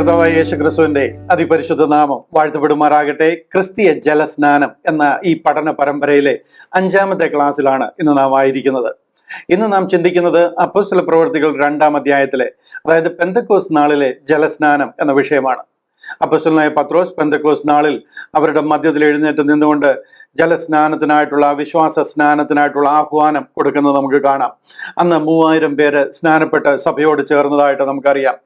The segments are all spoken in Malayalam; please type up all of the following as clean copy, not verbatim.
കർത്താവായ യേശു ക്രിസ്തുവിന്റെ അതിപരിശുദ്ധ നാമം വാഴ്ത്തപ്പെടുമാറാകട്ടെ. ക്രിസ്തീയ ജലസ്നാനം എന്ന ഈ പഠന പരമ്പരയിലെ 5-ാമത്തെ ക്ലാസ്സിലാണ് ഇന്ന് നാം ആയിരിക്കുന്നത്. ഇന്ന് നാം ചിന്തിക്കുന്നത് അപ്പോസ്തല പ്രവൃത്തികൾ 2-ാം അധ്യായത്തിലെ, അതായത് പെന്തക്കോസ്ത് നാളിലെ ജലസ്നാനം എന്ന വിഷയമാണ്. അപ്പോസ്തലനായ പത്രോസ് പെന്തക്കോസ്ത് നാളിൽ അവരുടെ മധ്യത്തിൽ എഴുന്നേറ്റ് നിന്നുകൊണ്ട് ജലസ്നാനത്തിനായിട്ടുള്ള, വിശ്വാസ സ്നാനത്തിനായിട്ടുള്ള ആഹ്വാനം കൊടുക്കുന്നത് നമുക്ക് കാണാം. അന്ന് 3000 പേര് സ്നാനപ്പെട്ട് സഭയോട് ചേർന്നതായിട്ട് നമുക്കറിയാം.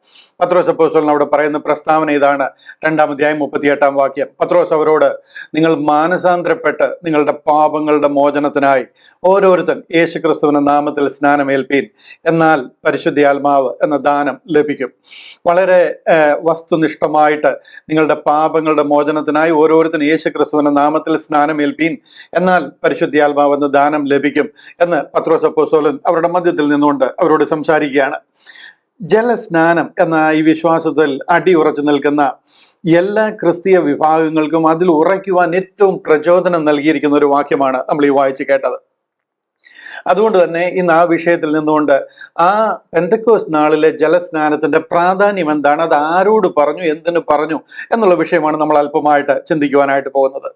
പത്രോസ് അപ്പോസ്തലൻ അവിടെ പറയുന്ന പ്രസ്താവന ഇതാണ്, 2-ാം അധ്യായം 38-ാം വാക്യം. പത്രോസ് അവരോട്, നിങ്ങൾ മാനസാന്തരപ്പെട്ട് നിങ്ങളുടെ പാപങ്ങളുടെ മോചനത്തിനായി ഓരോരുത്തൻ യേശുക്രിസ്തുവിന്റെ നാമത്തിൽ സ്നാനമേൽപ്പീൻ, എന്നാൽ പരിശുദ്ധാത്മാവ് എന്ന ദാനം ലഭിക്കും. വളരെ വസ്തുനിഷ്ഠമായിട്ട് നിങ്ങളുടെ പാപങ്ങളുടെ മോചനത്തിനായി ഓരോരുത്തൻ യേശുക്രിസ്തുവിന്റെ നാമത്തിൽ സ്നാനമേൽപ്പീൻ, എന്നാൽ പരിശുദ്ധാത്മാവ് എന്ന ദാനം ലഭിക്കും എന്ന് പത്രോസ് അപ്പോസ്തലൻ അവരുടെ മധ്യത്തിൽ നിന്നുകൊണ്ട് അവരോട് സംസാരിക്കുകയാണ്. ജലസ്നാനം എന്ന ഈ വിശ്വാസത്തിൽ അടിയുറച്ചു നിൽക്കുന്ന എല്ലാ ക്രിസ്തീയ വിഭാഗങ്ങൾക്കും അതിൽ ഉറയ്ക്കുവാൻ ഏറ്റവും പ്രചോദനം നൽകിയിരിക്കുന്ന ഒരു വാക്യമാണ് നമ്മൾ ഈ വായിച്ചു കേട്ടത്. അതുകൊണ്ട് തന്നെ ഇന്ന് ആ വിഷയത്തിൽ നിന്നുകൊണ്ട് ആ പെന്തക്കോസ്ത് നാളിലെ ജലസ്നാനത്തിന്റെ പ്രാധാന്യം എന്താണ്, അത് ആരോട് പറഞ്ഞു, എന്തിനു പറഞ്ഞു എന്നുള്ള വിഷയമാണ് നമ്മൾ അല്പമായിട്ട് ചിന്തിക്കുവാനായിട്ട് പോകുന്നത്.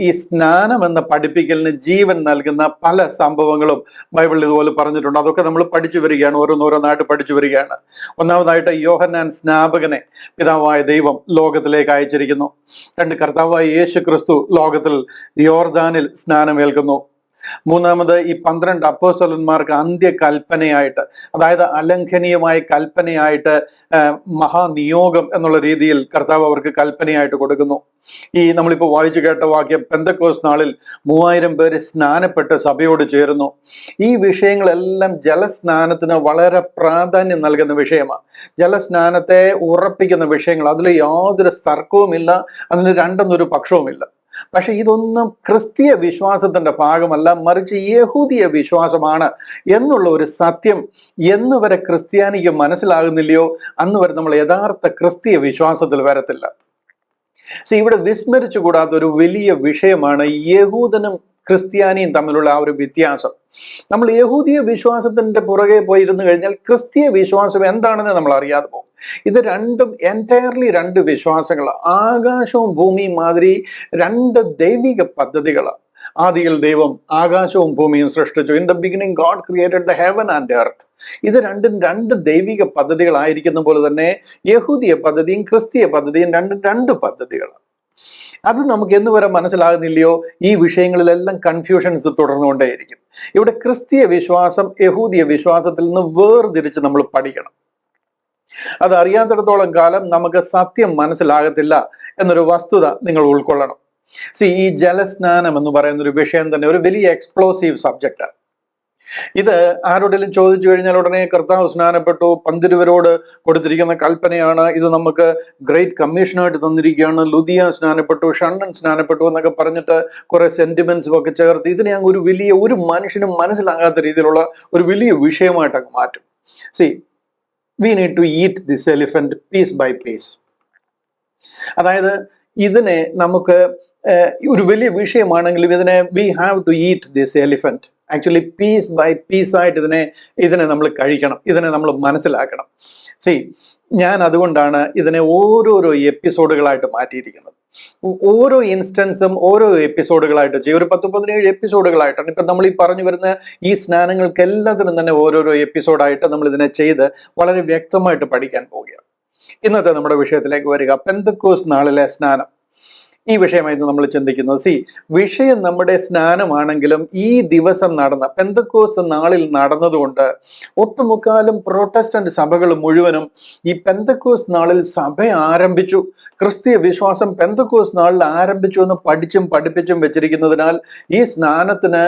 ഈ സ്നാനം എന്ന പഠിപ്പിക്കലിന് ജീവൻ നൽകുന്ന പല സംഭവങ്ങളും ബൈബിളിൽ ഇതുപോലെ പറഞ്ഞിട്ടുണ്ട്. അതൊക്കെ നമ്മൾ പഠിച്ചു വരികയാണ്, ഓരോന്നോരോന്നായിട്ട് പഠിച്ചു വരികയാണ്. ഒന്നാമതായിട്ട് യോഹന്നാൻ സ്നാപകനെ പിതാവായ ദൈവം ലോകത്തിലേക്ക് അയച്ചിരിക്കുന്നു. കർത്താവായ യേശു ക്രിസ്തു ലോകത്തിൽ യോർദാനിൽ സ്നാനമേൽക്കുന്നു. മൂന്നാമത് ഈ 12 അപ്പോസ്തലന്മാർക്ക് അന്ത്യകൽപ്പനയായിട്ട്, അതായത് അലംഘനീയമായ കൽപ്പനയായിട്ട്, മഹാനിയോഗം എന്നുള്ള രീതിയിൽ കർത്താവ് അവർക്ക് കൽപ്പനയായിട്ട് കൊടുക്കുന്നു. ഈ നമ്മളിപ്പോൾ വായിച്ചു കേട്ട വാക്യം, പെന്തക്കോസ്ത് നാളിൽ 3000 പേര് സ്നാനപ്പെട്ട് സഭയോട് ചേരുന്നു. ഈ വിഷയങ്ങളെല്ലാം ജലസ്നാനത്തിന് വളരെ പ്രാധാന്യം നൽകുന്ന വിഷയമാണ്. ജലസ്നാനത്തെ ഉറപ്പിക്കുന്ന വിഷയങ്ങൾ, അതിൽ യാതൊരു തർക്കവുമില്ല, അതിന് രണ്ടെന്നൊരു പക്ഷവുമില്ല. പക്ഷെ ഇതൊന്നും ക്രിസ്തീയ വിശ്വാസത്തിന്റെ ഭാഗമല്ല, മറിച്ച് യഹൂദിയ വിശ്വാസമാണ് എന്നുള്ള ഒരു സത്യം എന്ന് വരെ ക്രിസ്ത്യാനിക്ക് മനസ്സിലാകുന്നില്ലയോ, അന്ന് വരെ നമ്മൾ യഥാർത്ഥ ക്രിസ്തീയ വിശ്വാസത്തിൽ വരത്തില്ല. ഇവിടെ വിസ്മരിച്ചുകൂടാത്ത ഒരു വലിയ വിഷയമാണ് യഹൂദനും ക്രിസ്ത്യാനിയും തമ്മിലുള്ള ആ ഒരു വ്യത്യാസം. നമ്മൾ യഹൂദിയ വിശ്വാസത്തിന്റെ പുറകെ പോയിരുന്നു കഴിഞ്ഞാൽ ക്രിസ്തീയ വിശ്വാസം എന്താണെന്ന് നമ്മൾ അറിയാതെ പോകും. ഇത് രണ്ടും എൻറ്റയർലി രണ്ട് വിശ്വാസങ്ങളാണ്. ആകാശവും ഭൂമിയും മാതിരി രണ്ട് ദൈവിക പദ്ധതികളാണ്. ആദിയിൽ ദൈവം ആകാശവും ഭൂമിയും സൃഷ്ടിച്ചു. In the beginning God created the heaven and earth. ഇത് രണ്ടും രണ്ട് ദൈവിക പദ്ധതികളായിരിക്കുന്ന പോലെ തന്നെ യഹൂദിയ പദ്ധതിയും ക്രിസ്തീയ പദ്ധതിയും രണ്ടും രണ്ട് പദ്ധതികളാണ്. അത് നമുക്ക് എന്ന് വരെ മനസ്സിലാകുന്നില്ലയോ, ഈ വിഷയങ്ങളിലെല്ലാം കൺഫ്യൂഷൻസ് തുടർന്നുകൊണ്ടേയിരിക്കും. ഇവിടെ ക്രിസ്തീയ വിശ്വാസം യഹൂദിയ വിശ്വാസത്തിൽ നിന്ന് വേർതിരിച്ച് നമ്മൾ പഠിക്കണം. അത് അറിയാത്തിടത്തോളം കാലം നമുക്ക് സത്യം മനസ്സിലാകത്തില്ല എന്നൊരു വസ്തുത നിങ്ങൾ ഉൾക്കൊള്ളണം. ഈ ജലസ്നാനം എന്ന് പറയുന്ന ഒരു വിഷയം തന്നെ ഒരു വലിയ എക്സ്പ്ലോസീവ് സബ്ജക്റ്റാണ്. ഇത് ആരോടെങ്കിലും ചോദിച്ചു കഴിഞ്ഞാൽ ഉടനെ കർത്താവ് സ്നാനപ്പെട്ടു, 12 പേരോട് കൊടുത്തിരിക്കുന്ന കൽപ്പനയാണ്, ഇത് നമുക്ക് ഗ്രേറ്റ് കമ്മീഷനായിട്ട് തന്നിരിക്കുകയാണ്, ലുദിയ സ്നാനപ്പെട്ടു, ഷണ്ണൻ സ്നാനപ്പെട്ടു എന്നൊക്കെ പറഞ്ഞിട്ട് കുറെ സെന്റിമെന്റ്സും ഒക്കെ ചേർത്ത് ഇതിനെ അങ്ങ് ഒരു മനുഷ്യനും മനസ്സിലാകാത്ത രീതിയിലുള്ള ഒരു വലിയ വിഷയമായിട്ടൊക്കെ മാറ്റും. we need to eat this elephant piece by piece. അതായത് ഇതിനെ നമുക്ക് ഒരു വലിയ വിഷയമാണെങ്കിലും ഇതിനെ we have to eat this elephant. Actually piece by piece ആയിട്ട് ഇതിനെ നമ്മൾ കഴിക്കണം, ഇതിനെ നമ്മൾ മനസ്സിലാക്കണം. ഞാൻ അതുകൊണ്ടാണ് ഇതിനെ ഓരോരോ എപ്പിസോഡുകളായിട്ട് മാറ്റിയിരിക്കുന്നത്. ഓരോ ഇൻസ്റ്റൻസും ഓരോ എപ്പിസോഡുകളായിട്ട് ചെയ്യും. ഒരു 10-17 എപ്പിസോഡുകളായിട്ടാണ് ഇപ്പം നമ്മൾ ഈ പറഞ്ഞു വരുന്ന ഈ സ്നാനങ്ങൾക്ക് എല്ലാത്തിനും തന്നെ ഓരോരോ എപ്പിസോഡായിട്ട് നമ്മൾ ഇതിനെ ചെയ്ത് വളരെ വ്യക്തമായിട്ട് പഠിക്കാൻ പോവുകയാണ്. ഇന്നത്തെ നമ്മുടെ വിഷയത്തിലേക്ക് വരിക, പെന്തക്കോസ്ത് നാളിലെ സ്നാനം. ഈ വിഷയമായിരുന്നു നമ്മൾ ചിന്തിക്കുന്നത്. വിഷയം നമ്മുടെ സ്നാനമാണെങ്കിലും ഈ ദിവസം നടന്ന പെന്തക്കോസ്ത് നാളിൽ നടന്നതുകൊണ്ട് ഒട്ടുമുക്കാലും പ്രൊട്ടസ്റ്റന്റ് സഭകൾ മുഴുവനും ഈ പെന്തക്കോസ്ത് നാളിൽ സഭ ആരംഭിച്ചു, ക്രിസ്തീയ വിശ്വാസം പെന്തക്കോസ്ത് നാളിൽ ആരംഭിച്ചു എന്ന് പഠിച്ചും പഠിപ്പിച്ചും വെച്ചിരിക്കുന്നതിനാൽ ഈ സ്നാനത്തിന്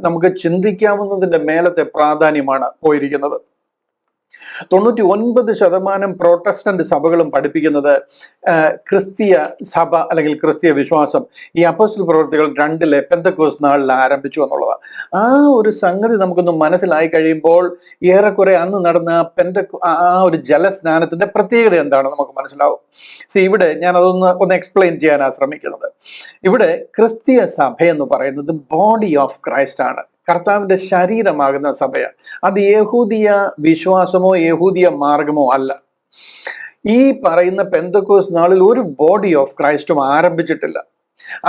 നമുക്ക് ചിന്തിക്കാവുന്നതിന്റെ മേലത്തെ പ്രാധാന്യമാണ് പോയിരിക്കുന്നത്. 99% പ്രൊട്ടസ്റ്റന്റ് സഭകളും പഠിപ്പിക്കുന്നത് ക്രിസ്തീയ സഭ അല്ലെങ്കിൽ ക്രിസ്തീയ വിശ്വാസം ഈ അപ്പോസ്തല പ്രവൃത്തികൾ 2 പെന്തക്കോസ്ത് നാളിൽ ആരംഭിച്ചു എന്നുള്ളതാണ്. ആ ഒരു സംഗതി നമുക്കൊന്ന് മനസ്സിലായി കഴിയുമ്പോൾ ഏറെക്കുറെ അന്ന് നടന്ന ആ ഒരു ജലസ്നാനത്തിന്റെ പ്രത്യേകത എന്താണെന്ന് നമുക്ക് മനസ്സിലാവും. ഇവിടെ ഞാൻ അതൊന്ന് എക്സ്പ്ലെയിൻ ചെയ്യാനാണ് ശ്രമിക്കുന്നത്. ഇവിടെ ക്രിസ്തീയ സഭ എന്ന് പറയുന്നത് ബോഡി ഓഫ് ക്രൈസ്റ്റ് ആണ്, കർത്താവിന്റെ ശരീരമാകുന്ന സഭയാണ്. അത് യഹൂദിയ വിശ്വാസമോ യഹൂദിയ മാർഗമോ അല്ല. ഈ പറയുന്ന പെന്തക്കോസ് നാളിൽ ഒരു ബോഡി ഓഫ് ക്രൈസ്റ്റും ആരംഭിച്ചിട്ടില്ല.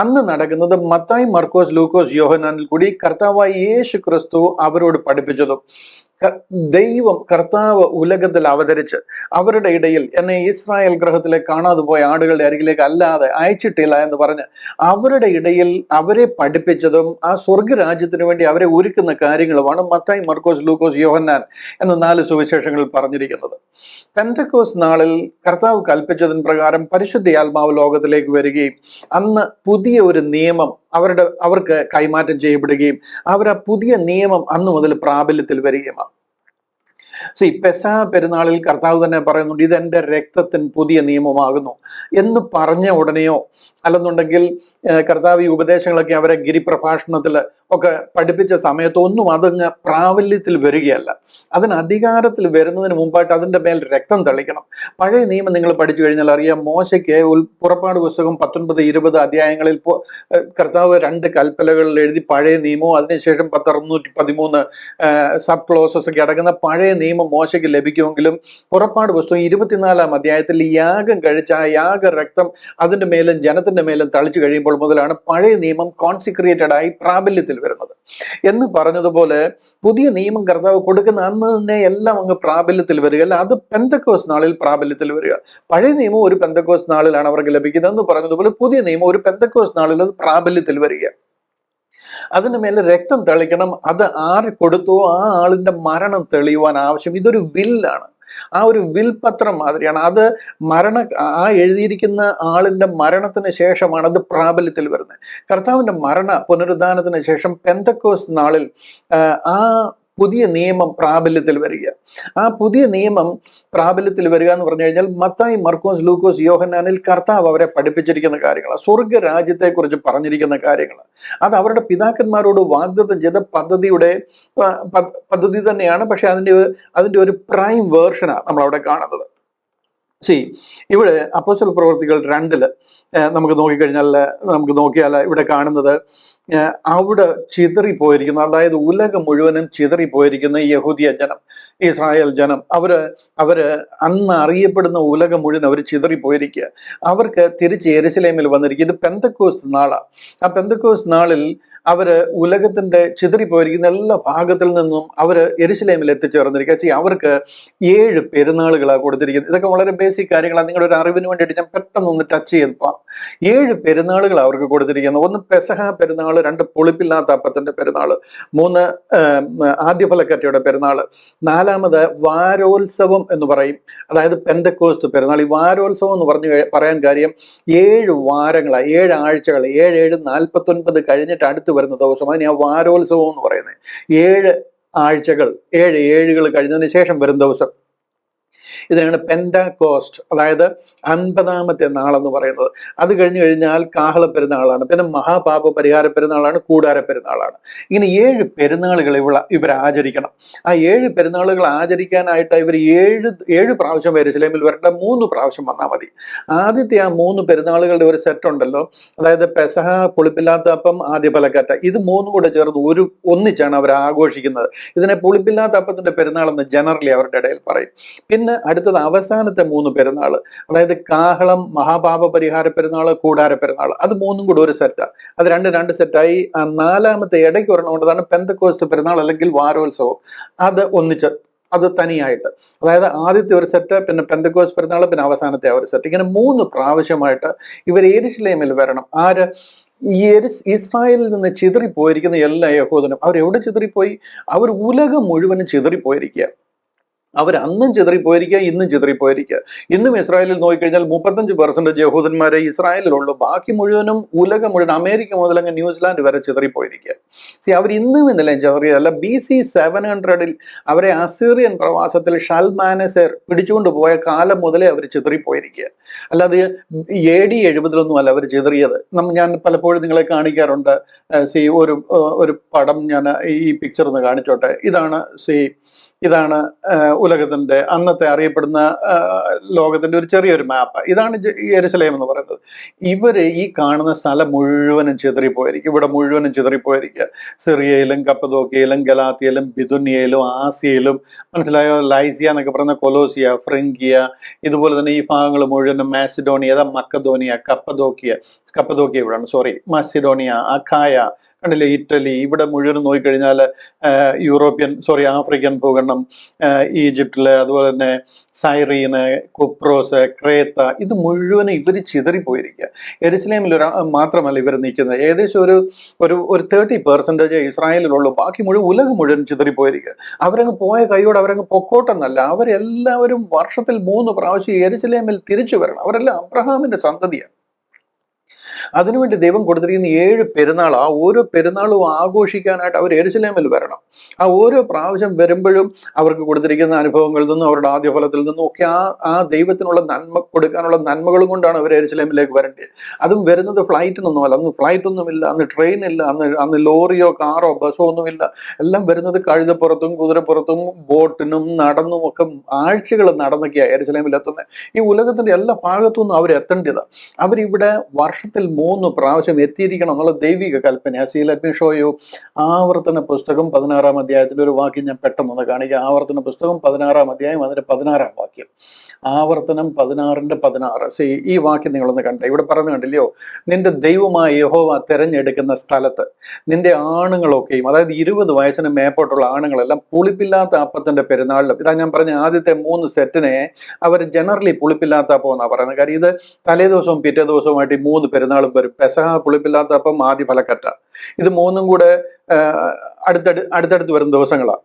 അന്ന് നടക്കുന്നത് മത്തായി, മർക്കോസ്, ലൂക്കോസ്, യോഹന്നാനിൽ കൂടി കർത്താവായ യേശു ക്രിസ്തു അവരോട് പഠിപ്പിച്ചതും ദൈവം കർത്താവ് ഉലകത്തിൽ അവതരിച്ച് അവരുടെ ഇടയിൽ എന്നെ ഇസ്രായേൽ ഗ്രഹത്തിലെ കാണാതെ പോയ ആടുകളുടെ അരികിലേക്ക് അല്ലാതെ അയച്ചിട്ടില്ല എന്ന് പറഞ്ഞ് അവരുടെ ഇടയിൽ അവരെ പഠിപ്പിച്ചതും ആ സ്വർഗരാജ്യത്തിന് വേണ്ടി അവരെ ഒരുക്കുന്ന കാര്യങ്ങളുമാണ് മത്തായി, മർക്കോസ്, ലൂക്കോസ്, യോഹന്നാൻ എന്ന 4 സുവിശേഷങ്ങളിൽ പറഞ്ഞിരിക്കുന്നത്. പെന്തക്കോസ് നാളിൽ കർത്താവ് കൽപ്പിച്ചതിന് പ്രകാരം പരിശുദ്ധ ലോകത്തിലേക്ക് വരികയും അന്ന് പുതിയ ഒരു നിയമം അവർക്ക് കൈമാറ്റം ചെയ്യപ്പെടുകയും അവർ ആ പുതിയ നിയമം അന്നു മുതൽ പ്രാബല്യത്തിൽ വരികയുമാണ്. പെസഹ പെരുന്നാളിൽ കർത്താവ് തന്നെ പറയുന്നുണ്ട്, ഇതെന്റെ രക്തത്തിന് പുതിയ നിയമമാകുന്നു എന്ന് പറഞ്ഞ ഉടനെയോ അല്ലെന്നുണ്ടെങ്കിൽ കർത്താവ് ഈ ഉപദേശങ്ങളൊക്കെ അവരെ ഗിരിപ്രഭാഷണത്തിൽ ഒക്കെ പഠിപ്പിച്ച സമയത്തൊന്നും അതങ്ങ് പ്രാബല്യത്തിൽ വരികയല്ല. അതിന് അധികാരത്തിൽ വരുന്നതിന് മുമ്പായിട്ട് അതിൻ്റെ മേൽ രക്തം തളിക്കണം. പഴയ നിയമം നിങ്ങൾ പഠിച്ചു കഴിഞ്ഞാൽ അറിയാം, മോശയ്ക്ക് പുറപ്പാട് പുസ്തകം 19-20 അധ്യായങ്ങളിൽ കർത്താവ് 2 കൽപ്പനകളിൽ എഴുതി പഴയ നിയമവും അതിനുശേഷം 613 സബ് ക്ലോസസ് ഒക്കെ അടങ്ങുന്ന പഴയ നിയമം മോശയ്ക്ക് ലഭിക്കുമെങ്കിലും പുറപ്പാട് പുസ്തകം 24-ാം അധ്യായത്തിൽ യാഗം കഴിച്ച ആ യാഗ രക്തം അതിന്റെ മേലും ജനത്തിന്റെ മേലും തളിച്ചു കഴിയുമ്പോൾ മുതലാണ് പഴയ നിയമം കോൺസിക്രേറ്റഡ് ആയി പ്രാബല്യത്തിൽ വരുന്നത്. എന്ന് പറഞ്ഞതുപോലെ പുതിയ നിയമം കർത്താവ് കൊടുക്കുന്ന അന്ന് തന്നെ എല്ലാം അങ്ങ് പ്രാബല്യത്തിൽ വരിക അല്ല, അത് പെന്തക്കോസ് നാളിൽ പ്രാബല്യത്തിൽ വരിക. പഴയ നിയമം ഒരു പെന്തക്കോസ് നാളിലാണ് അവർക്ക് ലഭിക്കുന്നത് എന്ന് പറഞ്ഞതുപോലെ പുതിയ നിയമം ഒരു പെന്തക്കോസ് നാളിൽ അത് പ്രാബല്യത്തിൽ വരിക. അതിന് മേലെ രക്തം തെളിക്കണം. അത് ആര് കൊടുത്തോ ആ ആളിന്റെ മരണം തെളിയുവാൻ ആവശ്യം. ഇതൊരു വില്ലാണ്. ആ ഒരു വിൽപത്രം മാതിരിയാണ്. അത് എഴുതിയിരിക്കുന്ന ആളിന്റെ മരണത്തിന് ശേഷമാണ് അത് പ്രാബല്യത്തിൽ വരുന്നത്. കർത്താവിന്റെ പുനരുദ്ധാനത്തിന് ശേഷം പെന്തക്കോസ് നാളിൽ ആ പുതിയ നിയമം പ്രാബല്യത്തിൽ വരിക. ആ പുതിയ നിയമം പ്രാബല്യത്തിൽ വരിക എന്ന് പറഞ്ഞു കഴിഞ്ഞാൽ മത്തായി, മർക്കോസ്, ലൂക്കോസ്, യോഹന്നാനിൽ കർത്താവ് അവരെ പഠിപ്പിച്ചിരിക്കുന്ന കാര്യങ്ങൾ, സ്വർഗരാജ്യത്തെക്കുറിച്ച് പറഞ്ഞിരിക്കുന്ന കാര്യങ്ങൾ, അത് അവരുടെ പിതാക്കന്മാരോട് വാഗ്ദത്തം ചെയ്ത പദ്ധതി തന്നെയാണ്. പക്ഷെ അതിന്റെ ഒരു പ്രൈം വേർഷനാണ് നമ്മൾ അവിടെ കാണുന്നത്. ഇവിടെ അപ്പോസ്തല പ്രവൃത്തികൾ 2 നമുക്ക് നോക്കിയാൽ ഇവിടെ കാണുന്നത് അവിടെ ചിതറിപ്പോയിരിക്കുന്ന, അതായത് ഉലകം മുഴുവനും ചിതറിപ്പോയിരിക്കുന്ന യഹൂദിയ ജനം, ഇസ്രായേൽ ജനം, അവര് അന്ന് അറിയപ്പെടുന്ന ഉലകം മുഴുവൻ അവർ ചിതറിപ്പോയിരിക്കുക. അവർക്ക് തിരിച്ച് യെരുശലേമിൽ വന്നിരിക്കുക. ഇത് പെന്തക്കോസ് നാളാണ്. ആ പെന്തക്കോസ് നാളിൽ അവര് ഉലകത്തിന്റെ ചിതറിപ്പോയിരിക്കുന്ന എല്ലാ ഭാഗത്തിൽ നിന്നും അവര് യെരുശലേമിൽ എത്തിച്ചേർന്നിരിക്കുക. അവർക്ക് 7 പെരുന്നാളുകളാണ് കൊടുത്തിരിക്കുന്നത്. ഇതൊക്കെ വളരെ ബേസിക് കാര്യങ്ങളാണ്. നിങ്ങളുടെ ഒരു അറിവിന് വേണ്ടിയിട്ട് ഞാൻ പെട്ടെന്ന് ഒന്ന് ടച്ച് ചെയ്തപ്പോൾ 7 പെരുന്നാളുകളാണ് അവർക്ക് കൊടുത്തിരിക്കുന്നത്. 1 പെസഹ പെരുന്നാൾ, 2 പുളിപ്പില്ലാത്ത അപ്പത്തിന്റെ പെരുന്നാൾ, 3 ആദ്യഫലക്കറ്റയുടെ പെരുന്നാൾ, 4ാമത് വാരോത്സവം എന്ന് പറയും, അതായത് പെന്തക്കോസ്ത് പെരുന്നാൾ. ഈ വാരോത്സവം എന്ന് പറയാൻ കാര്യം 7 വാരങ്ങളാണ്, 7 ആഴ്ചകൾ, 7, 7, 49 കഴിഞ്ഞിട്ട് അടുത്ത് വരുന്ന ദിവസം അതിന് ആ വാരോത്സവം എന്ന് പറയുന്നത്. 7 ആഴ്ചകൾ, 7 ഏഴുകൾ കഴിഞ്ഞതിന് ശേഷം വരുന്ന ദിവസം ഇതിനാണ് പെൻഡാകോസ്റ്റ്, അതായത് 50ാമത്തെ നാളെന്ന് പറയുന്നത്. അത് കഴിഞ്ഞു കഴിഞ്ഞാൽ കാഹള പെരുന്നാളാണ്, പിന്നെ മഹാപാപ പരിഹാര പെരുന്നാളാണ്, കൂടാര പെരുന്നാളാണ്. ഇങ്ങനെ 7 പെരുന്നാളുകൾ ഇവർ ആചരിക്കണം. ആ 7 പെരുന്നാളുകൾ ആചരിക്കാനായിട്ട് ഇവർ 7 പ്രാവശ്യം യെരുശലേമിൽ വരേണ്ട, 3 പ്രാവശ്യം വന്നാൽ മതി. ആദ്യത്തെ ആ 3 പെരുന്നാളുകളുടെ ഒരു സെറ്റ് ഉണ്ടല്ലോ, അതായത് പെസഹ, പുളിപ്പില്ലാത്ത അപ്പം, ആദ്യ ഫലക്കറ്റ, ഇത് 3 കൂടെ ചേർന്ന് ഒന്നിച്ചാണ് അവർ ആഘോഷിക്കുന്നത്. ഇതിനെ പുളിപ്പില്ലാത്ത അപ്പത്തിന്റെ പെരുന്നാൾ എന്ന് ജനറലി അവരുടെ ഇടയിൽ പറയും. പിന്നെ അടുത്തത് അവസാനത്തെ 3 പെരുന്നാൾ, അതായത് കാഹളം, മഹാപാപ പരിഹാര പെരുന്നാൾ, കൂടാര പെരുന്നാൾ, അത് 3 കൂടെ ഒരു സെറ്റാണ്. അത് 2 സെറ്റായി. 4ാമത്തെ ഇടയ്ക്ക് ഒരെണ്ണമുള്ളതാണ് പെന്തക്കോസ്ത് പെരുന്നാൾ അല്ലെങ്കിൽ വാരോത്സവം. അത് തനിയായിട്ട്, അതായത് ആദ്യത്തെ ഒരു സെറ്റ്, പിന്നെ പെന്തക്കോസ്ത് പെരുന്നാൾ, പിന്നെ അവസാനത്തെ ഒരു സെറ്റ്. ഇങ്ങനെ 3 പ്രാവശ്യമായിട്ട് ഇവർ യെരുശലേമിൽ വരണം. ഇസ്രായേലിൽ നിന്ന് ചിതറിപ്പോയിരിക്കുന്ന എല്ലാ യഹൂദനും അവരെവിടെ ചിതറിപ്പോയി? അവർ ഉലകം മുഴുവനും ചിതറിപ്പോയിരിക്കുക. അന്നും ചിതറിപ്പോയിരിക്കുക, ഇന്നും ചിതറിപ്പോയിരിക്കുക. ഇന്നും ഇസ്രായേലിൽ നോക്കിക്കഴിഞ്ഞാൽ 35% യഹൂദന്മാരെ ഇസ്രായേലിലുള്ളൂ. ബാക്കി മുഴുവനും ഉലകം മുഴുവൻ, അമേരിക്ക മുതൽ അങ്ങ് ന്യൂസിലാൻഡ് വരെ ചിതറിപ്പോയിരിക്കുക. അവർ ഇന്നും ഇന്നലെ ചിതറിയതല്ല. BC 700-ൽ അവരെ അസീറിയൻ പ്രവാസത്തിൽ ഷൽമാനസർ പിടിച്ചുകൊണ്ട് പോയ കാലം മുതലേ അവർ ചിതറിപ്പോയിരിക്കുക. അല്ലാതെ AD 70-ലൊന്നും അല്ല അവർ ചിതറിയത്. ഞാൻ പലപ്പോഴും നിങ്ങളെ കാണിക്കാറുണ്ട്. ഒരു പടം ഞാൻ ഈ പിക്ചർ ഒന്ന് കാണിച്ചോട്ടെ. ഇതാണ് ഇതാണ് ഉലകത്തിന്റെ അന്നത്തെ അറിയപ്പെടുന്ന ലോകത്തിന്റെ ഒരു ചെറിയൊരു മാപ്പ്. ഇതാണ് യെരുശലേം എന്ന് പറയുന്നത്. ഇവര് ഈ കാണുന്ന സ്ഥലം മുഴുവനും ചിതറിപ്പോയിരിക്കും. ഇവിടെ മുഴുവനും ചിതറിപ്പോയിരിക്കുക. സിറിയയിലും കപ്പദോക്കിയയിലും ഗലാത്തിയയിലും ബിദുന്യയിലും ആസിയയിലും, മനസ്സിലായോ, ലൈസിയ എന്നൊക്കെ പറയുന്ന കൊലോസിയ, ഫ്രിങ്കിയ, ഇതുപോലെ തന്നെ ഈ ഭാഗങ്ങൾ മുഴുവനും മാസിഡോണിയ, മക്കദോനിയ, കപ്പദോക്കിയ ഇവിടെയാണ്, സോറി, മാസിഡോണിയ, അഖായ, കണ്ടില്ലേ, ഇറ്റലി, ഇവിടെ മുഴുവൻ നോക്കിക്കഴിഞ്ഞാൽ ആഫ്രിക്കൻ ഭൂഖണ്ഡം, ഈജിപ്തില്, അതുപോലെ തന്നെ സൈറീന്, കുപ്രോസ്, ക്രേത്ത, ഇത് മുഴുവനും ഇവർ ചിതറിപ്പോയിരിക്കുക. യെരുശലേമിൽ മാത്രമല്ല ഇവർ നിൽക്കുന്നത്. ഏകദേശം ഒരു 30% ഇസ്രായേലിലുള്ളൂ. ബാക്കി മുഴുവൻ ഉലകം മുഴുവൻ ചിതറിപ്പോയിരിക്കുക. അവരങ്ങ് പോയ കൈയോടെ അവരങ്ങ് പൊക്കോട്ടെന്നല്ല, അവരെല്ലാവരും വർഷത്തിൽ 3 പ്രാവശ്യം യെരുശലേമിൽ തിരിച്ചു വരണം. അവരെല്ലാം അബ്രഹാമിന്റെ സന്തതിയാണ്. അതിനുവേണ്ടി ദൈവം കൊടുത്തിരിക്കുന്ന 7 പെരുന്നാൾ, ആ ഓരോ പെരുന്നാളും ആഘോഷിക്കാനായിട്ട് അവർ യെരുശലേമിൽ വരണം. ആ ഓരോ പ്രാവശ്യം വരുമ്പോഴും അവർക്ക് കൊടുത്തിരിക്കുന്ന അനുഭവങ്ങളിൽ നിന്നും അവരുടെ ആദ്യ ഫലത്തിൽ നിന്നും ഒക്കെ ആ ദൈവത്തിനുള്ള നന്മ കൊടുക്കാനുള്ള നന്മകളും കൊണ്ടാണ് അവർ യെരുശലേമിലേക്ക് വരേണ്ടത്. അതും വരുന്നത് ഫ്ലൈറ്റിനൊന്നുമല്ല. അന്ന് ഫ്ലൈറ്റ് ഒന്നുമില്ല, അന്ന് ട്രെയിൻ ഇല്ല, അന്ന് ലോറിയോ കാറോ ബസ്സോ ഒന്നുമില്ല. എല്ലാം വരുന്നത് കഴുതപ്പുറത്തും കുതിരപ്പുറത്തും ബോട്ടിനും നടന്നും ഒക്കെ ആഴ്ചകൾ നടന്നൊക്കെയാണ് യെരുശലേമിൽ എത്തുന്നത്. ഈ ഉലകത്തിന്റെ എല്ലാ ഭാഗത്തു നിന്നും അവർ എത്തേണ്ടതാണ്. അവരിവിടെ വർഷത്തിൽ 3 പ്രാവശ്യം എത്തിയിരിക്കണം എന്നുള്ള ദൈവിക കൽപ്പന. ഷോ ആവർത്തന പുസ്തകം 16-ാം അധ്യായത്തിന്റെ ഒരു വാക്യം ഞാൻ പെട്ടെന്ന് കാണിക്കുക. ആവർത്തന പുസ്തകം 16-ാം അധ്യായം അതിന്റെ 16-ാം വാക്യം. ആവർത്തനം 16:16. ഈ വാക്യം നിങ്ങളൊന്ന് കണ്ടേ. ഇവിടെ പറഞ്ഞു കണ്ടില്ലയോ, നിന്റെ ദൈവമായ യഹോവ തെരഞ്ഞെടുക്കുന്ന സ്ഥലത്ത് നിന്റെ ആണുങ്ങളൊക്കെയും, അതായത് 20 വയസ്സിന് മേപ്പോട്ടുള്ള ആണുങ്ങളെല്ലാം പുളിപ്പില്ലാത്ത അപ്പത്തിന്റെ പെരുന്നാളിലും, ഇതാ ഞാൻ പറഞ്ഞ ആദ്യത്തെ 3 സെറ്റിനെ അവർ ജനറലി പുളിപ്പില്ലാത്ത അപ്പം എന്നാ പറയുന്നത്. കാര്യം ഇത് തലേ ദിവസവും പിറ്റേ ദിവസവുമായിട്ട് ഈ 3 പെരുന്നാളും വരും. പെസഹ പുളിപ്പില്ലാത്ത അപ്പം, ആദ്യ ഫലക്കറ്റ, ഇത് 3ഉം കൂടെ അടുത്തടുത്ത് വരുന്ന ദിവസങ്ങളാണ്.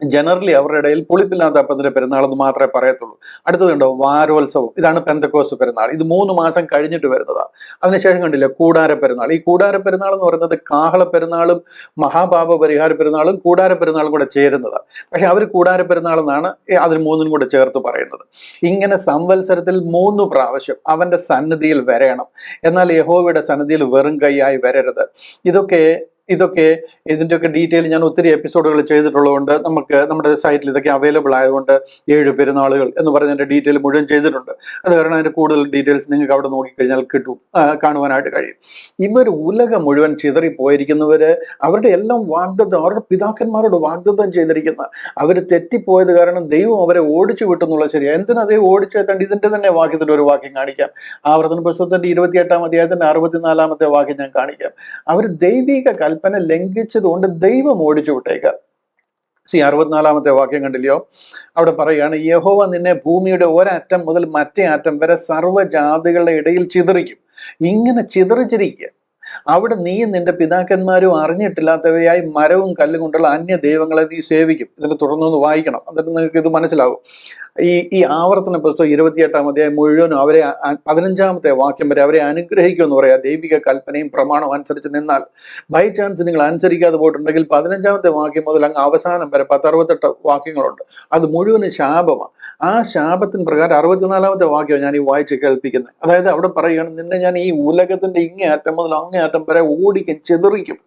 ജനറലി അവരുടെ ഇടയിൽ പുളിപ്പില്ലാത്ത അപ്പത്തിന്റെ പെരുന്നാൾ എന്ന് മാത്രമേ പറയത്തുള്ളൂ. അടുത്തതുണ്ടോ വാരോത്സവം, ഇതാണ് പെന്തക്കോസ്ത് പെരുന്നാൾ. ഇത് 3 മാസം കഴിഞ്ഞിട്ട് വരുന്നതാണ്. അതിനുശേഷം കണ്ടില്ല കൂടാര പെരുന്നാൾ. ഈ കൂടാര പെരുന്നാൾ എന്ന് പറയുന്നത് കാഹള പെരുന്നാളും മഹാപാപ പരിഹാര പെരുന്നാളും കൂടാര പെരുന്നാളും കൂടെ ചേരുന്നതാണ്. പക്ഷെ അവർ കൂടാര പെരുന്നാൾ എന്നാണ് അതിന് 3ഉം കൂടെ ചേർത്ത് പറയുന്നത്. ഇങ്ങനെ സംവത്സരത്തിൽ 3 പ്രാവശ്യം അവന്റെ സന്നിധിയിൽ വരയണം. എന്നാൽ യഹോവയുടെ സന്നിധിയിൽ വെറും കൈയായി വരരുത്. ഇതിന്റെയൊക്കെ ഡീറ്റെയിൽ ഞാൻ ഒത്തിരി എപ്പിസോഡുകൾ ചെയ്തിട്ടുള്ളതുകൊണ്ട് നമുക്ക് നമ്മുടെ സൈറ്റിൽ ഇതൊക്കെ അവൈലബിൾ ആയതുകൊണ്ട് 7 പെരുന്നാളുകൾ എന്ന് പറഞ്ഞതിന്റെ ഡീറ്റെയിൽ മുഴുവൻ ചെയ്തിട്ടുണ്ട്. അത് കാരണം അതിന്റെ കൂടുതൽ ഡീറ്റെയിൽസ് നിങ്ങൾക്ക് അവിടെ നോക്കിക്കഴിഞ്ഞാൽ കാണുവാനായിട്ട് കഴിയും. ഇവർ ഉലകം മുഴുവൻ ചിതറിപ്പോയിരിക്കുന്നവര് അവരുടെ എല്ലാം വാഗ്ദത്തം, അവരുടെ പിതാക്കന്മാരോട് വാഗ്ദത്തം ചെയ്തിരിക്കുന്ന, അവർ തെറ്റിപ്പോയത് കാരണം ദൈവം അവരെ ഓടിച്ചു വിട്ടെന്നുള്ളത് ശരിയാണ്. എന്തിനാ അതേ ഓടിച്ചെത്തേണ്ട? ഇതിന്റെ തന്നെ വാക്യത്തിന്റെ ഒരു വാക്യം കാണിക്കാം. ആവർത്തന പുസ്തകത്തിന്റെ 28-ാം അധ്യായത്തിന്റെ 64-ാമത്തെ വാക്യം ഞാൻ കാണിക്കാം. അവർ ദൈവിക കൽപ്പന ലംഘിച്ചതുകൊണ്ട് ദൈവം ഓടിച്ചു വിട്ടേക്കുക. 64-ാമത്തെ വാക്യം കണ്ടില്ലയോ? അവിടെ പറയുകയാണ്, യഹോവ നിന്നെ ഭൂമിയുടെ ഒരറ്റം മുതൽ മറ്റേ അറ്റം വരെ സർവ്വജാതികളുടെ ഇടയിൽ ചിതറിക്കും. ഇങ്ങനെ ചിതറിച്ചിരിക്കുക. അവിടെ നീയും നിന്റെ പിതാക്കന്മാരും അറിഞ്ഞിട്ടില്ലാത്തവയായി മരവും കല്ലും കൊണ്ടുള്ള അന്യ ദൈവങ്ങളെ നീ സേവിക്കും. ഇതിന് തുടർന്നൊന്ന് വായിക്കണം, എന്നിട്ട് നിങ്ങൾക്ക് ഇത് മനസ്സിലാകും. ഈ ആവർത്തന പുസ്തകം 28-ാം അധ്യായം മുഴുവനും അവരെ 15-ാമത്തെ വാക്യം വരെ അവരെ അനുഗ്രഹിക്കും എന്ന് പറയാം. ദൈവിക കൽപ്പനയും പ്രമാണവും അനുസരിച്ച് നിന്നാൽ. ബൈ ചാൻസ് നിങ്ങൾ അനുസരിക്കാതെ പോയിട്ടുണ്ടെങ്കിൽ 15-ാമത്തെ വാക്യം മുതൽ അങ്ങ് അവസാനം വരെ 1068 വാക്യങ്ങളുണ്ട്. അത് മുഴുവനും ശാപമാണ്. ആ ശാപത്തിന് പ്രകാരം 64-ാമത്തെ വാക്യം ഞാൻ ഈ വായിച്ച് കേൾപ്പിക്കുന്നത്. അതായത് അവിടെ പറയുകയാണ്, നിന്നെ ഞാൻ ഈ ഉലകത്തിന്റെ ഇങ്ങേ അറ്റം മുതൽ അങ്ങേ അറ്റം വരെ ഓടിക്കും, ചിതറിക്കും.